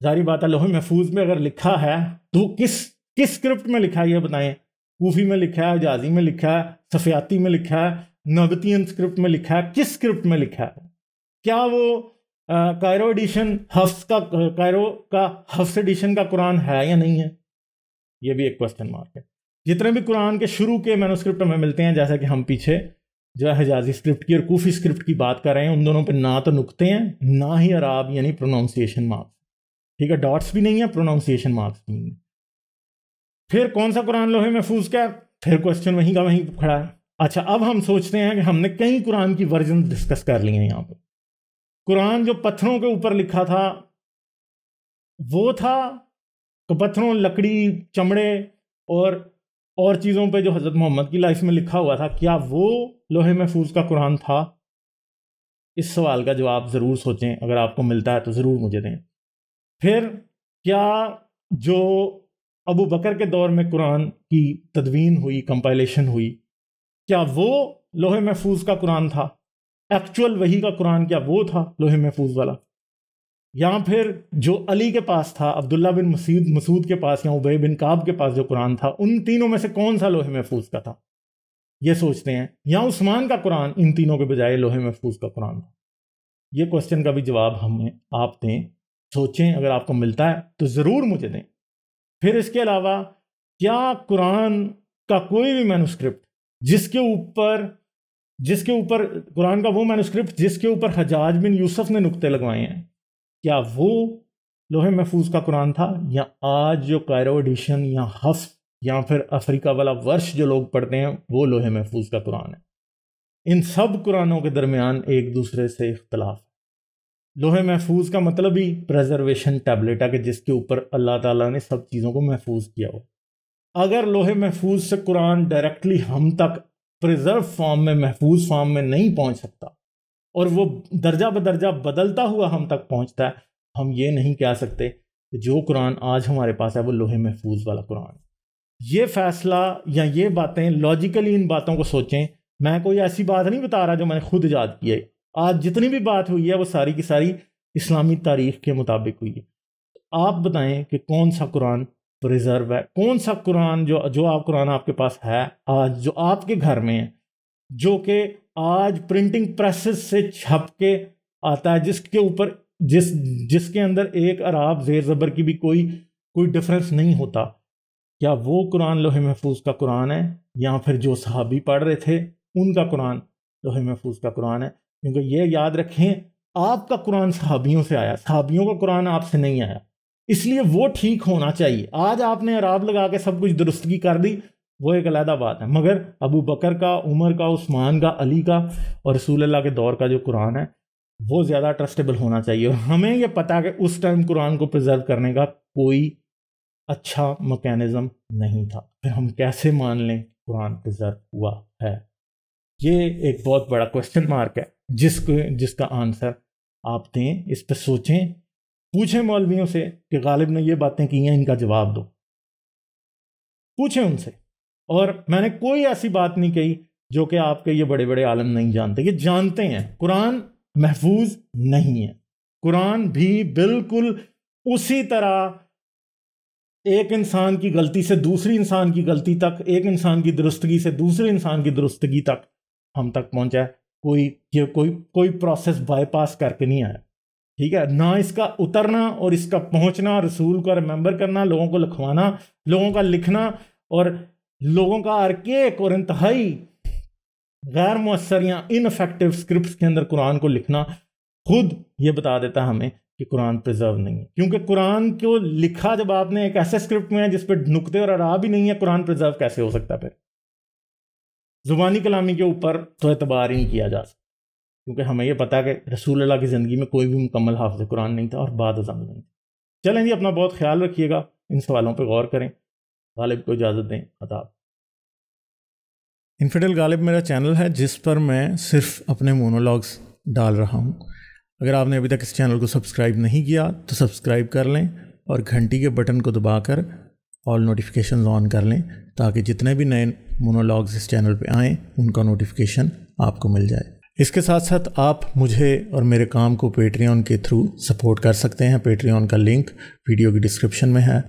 ظاہری بات ہے لوح محفوظ میں اگر لکھا ہے تو کس اسکرپٹ میں لکھا ہے یہ بتائیں؟ کوفی میں لکھا ہے، حجازی میں لکھا ہے، صفیاتی میں لکھا ہے، نبطین اسکرپٹ میں لکھا ہے، کس اسکرپٹ میں لکھا ہے؟ کیا وہ کائرو ایڈیشن کائرو کا حفص ایڈیشن کا قرآن ہے یا نہیں ہے؟ یہ بھی ایک کوسچن مارک ہے۔ جتنے بھی قرآن کے شروع کے مینوسکرپٹ ہمیں ملتے ہیں، جیسا کہ ہم پیچھے جو ہے حجازی اسکرپٹ کی اور کوفی اسکرپٹ کی بات کر رہے ہیں، ان دونوں پہ نہ تو نقطے ہیں نہ ہی عراب یعنی پروناؤنسیشن مارکس، ٹھیک ہے، ڈاٹس بھی نہیں ہے، پروناؤنسیشن مارکس بھی نہیں ہے۔ پھر کون سا قرآن لوح محفوظ کا ہے؟ پھر کوسچن وہیں کا وہیں کھڑا ہے۔ اچھا، اب ہم سوچتے ہیں کہ ہم نے کئی قرآن کی ورژن ڈسکس کر لی ہیں یہاں پہ۔ قرآن جو پتھروں کے اوپر لکھا تھا وہ تھا کہ پتھروں، لکڑی، چمڑے اور چیزوں پہ جو حضرت محمد کی لائف میں لکھا ہوا تھا، کیا وہ لوح محفوظ کا قرآن تھا؟ اس سوال کا جواب ضرور سوچیں، اگر آپ کو ملتا ہے تو ضرور مجھے دیں۔ پھر کیا جو ابو بکر کے دور میں قرآن کی تدوین ہوئی، کمپائلیشن ہوئی، کیا وہ لوح محفوظ کا قرآن تھا؟ ایکچول وحی کا قرآن کیا وہ تھا لوح محفوظ والا؟ یا پھر جو علی کے پاس تھا، عبداللہ بن مسعود کے پاس یا ابی بن کعب کے پاس جو قرآن تھا، ان تینوں میں سے کون سا لوح محفوظ کا تھا؟ یہ سوچتے ہیں۔ یا عثمان کا قرآن ان تینوں کے بجائے لوح محفوظ کا قرآن تھا؟ یہ کوسچن کا بھی جواب ہمیں آپ دیں، سوچیں، اگر آپ کو ملتا ہے تو ضرور مجھے دیں۔ پھر اس کے علاوہ کیا قرآن کا کوئی بھی مینوسکرپٹ جس کے اوپر قرآن کا وہ مینوسکرپٹ جس کے اوپر حجاج بن یوسف نے نقطے لگوائے ہیں، کیا وہ لوح محفوظ کا قرآن تھا؟ یا آج جو کائرو ایڈیشن یا حفظ یا پھر افریقہ والا ورش جو لوگ پڑھتے ہیں وہ لوح محفوظ کا قرآن ہے؟ ان سب قرآنوں کے درمیان ایک دوسرے سے اختلاف ہے۔ لوح محفوظ کا مطلب ہی پریزرویشن ٹیبلٹ ہے کہ جس کے اوپر اللہ تعالیٰ نے سب چیزوں کو محفوظ کیا ہو۔ اگر لوح محفوظ سے قرآن ڈائریکٹلی ہم تک پریزرو فارم میں، محفوظ فارم میں نہیں پہنچ سکتا، اور وہ درجہ بدرجہ بدلتا ہوا ہم تک پہنچتا ہے، ہم یہ نہیں کہہ سکتے کہ جو قرآن آج ہمارے پاس ہے وہ لوح محفوظ والا قرآن ہے۔ یہ فیصلہ یا یہ باتیں لاجیکلی ان باتوں کو سوچیں، میں کوئی ایسی بات نہیں بتا رہا جو میں نے خود ایجاد کی ہے، آج جتنی بھی بات ہوئی ہے وہ ساری کی ساری اسلامی تاریخ کے مطابق ہوئی ہے۔ آپ بتائیں کہ کون سا قرآن پریزرو ہے، کون سا قرآن جو آپ قرآن آپ کے پاس ہے آج، جو آپ کے گھر میں ہے، جو کہ آج پرنٹنگ پریسز سے چھپ کے آتا ہے، جس کے اوپر جس کے اندر ایک اعراب زیر زبر کی بھی کوئی ڈفرنس نہیں ہوتا، کیا وہ قرآن لوح محفوظ کا قرآن ہے، یا پھر جو صحابی پڑھ رہے تھے ان کا قرآن لوح محفوظ کا قرآن ہے؟ کیونکہ یہ یاد رکھیں، آپ کا قرآن صحابیوں سے آیا، صحابیوں کا قرآن آپ سے نہیں آیا، اس لیے وہ ٹھیک ہونا چاہیے۔ آج آپ نے اعراب لگا کے سب کچھ درستگی کر دی، وہ ایک علیحدہ بات ہے، مگر ابو بکر کا، عمر کا، عثمان کا، علی کا اور رسول اللہ کے دور کا جو قرآن ہے وہ زیادہ ٹرسٹیبل ہونا چاہیے۔ اور ہمیں یہ پتہ کہ اس ٹائم قرآن کو پریزرو کرنے کا کوئی اچھا میکینزم نہیں تھا، پھر ہم کیسے مان لیں قرآن پریزرو ہوا ہے؟ یہ ایک بہت بڑا کوشچن مارک ہے جس کا آنسر آپ دیں، اس پہ سوچیں، پوچھیں مولویوں سے کہ غالب نے یہ باتیں کی ہیں، ان کا جواب دو، پوچھیں ان سے۔ اور میں نے کوئی ایسی بات نہیں کہی جو کہ آپ کے یہ بڑے بڑے عالم نہیں جانتے، یہ جانتے ہیں قرآن محفوظ نہیں ہے۔ قرآن بھی بالکل اسی طرح ایک انسان کی غلطی سے دوسری انسان کی غلطی تک، ایک انسان کی درستگی سے دوسرے انسان کی درستگی تک ہم تک پہنچا ہے، کوئی پروسیس بائی پاس کر کے نہیں آیا، ٹھیک ہے؟ نہ اس کا اترنا اور اس کا پہنچنا، رسول کو ریممبر کرنا، لوگوں کو لکھوانا، لوگوں کا لکھنا، اور لوگوں کا ارکیک اور انتہائی غیر مؤثر یا ان افیکٹو اسکرپٹس کے اندر قرآن کو لکھنا خود یہ بتا دیتا ہمیں کہ قرآن پریزرو نہیں ہے۔ کیونکہ قرآن کو لکھا جب آپ نے ایک ایسے اسکرپٹ میں ہے جس پہ نقطے اور اعراب ہی نہیں ہے، قرآن پریزرو کیسے ہو سکتا؟ پھر زبانی کلامی کے اوپر تو اعتبار ہی نہیں کیا جا سکتا، کیونکہ ہمیں یہ پتا کہ رسول اللہ کی زندگی میں کوئی بھی مکمل حافظ قرآن نہیں تھا اور بعد ازاں نہیں تھا۔ چلیں جی، اپنا بہت خیال رکھیے گا، ان سوالوں پہ غور کریں۔ غالب کو اجازت دیں، خطاب۔ انفیڈل غالب میرا چینل ہے جس پر میں صرف اپنے مونولوگز ڈال رہا ہوں۔ اگر آپ نے ابھی تک اس چینل کو سبسکرائب نہیں کیا تو سبسکرائب کر لیں اور گھنٹی کے بٹن کو دبا کر آل نوٹیفیکیشنز آن کر لیں تاکہ جتنے بھی نئے مونولوگز اس چینل پہ آئیں ان کا نوٹیفیکیشن آپ کو مل جائے۔ اس کے ساتھ ساتھ آپ مجھے اور میرے کام کو پیٹریون کے تھرو سپورٹ کر سکتے ہیں۔ پیٹریون کا لنک ویڈیو کی ڈسکرپشن میں ہے۔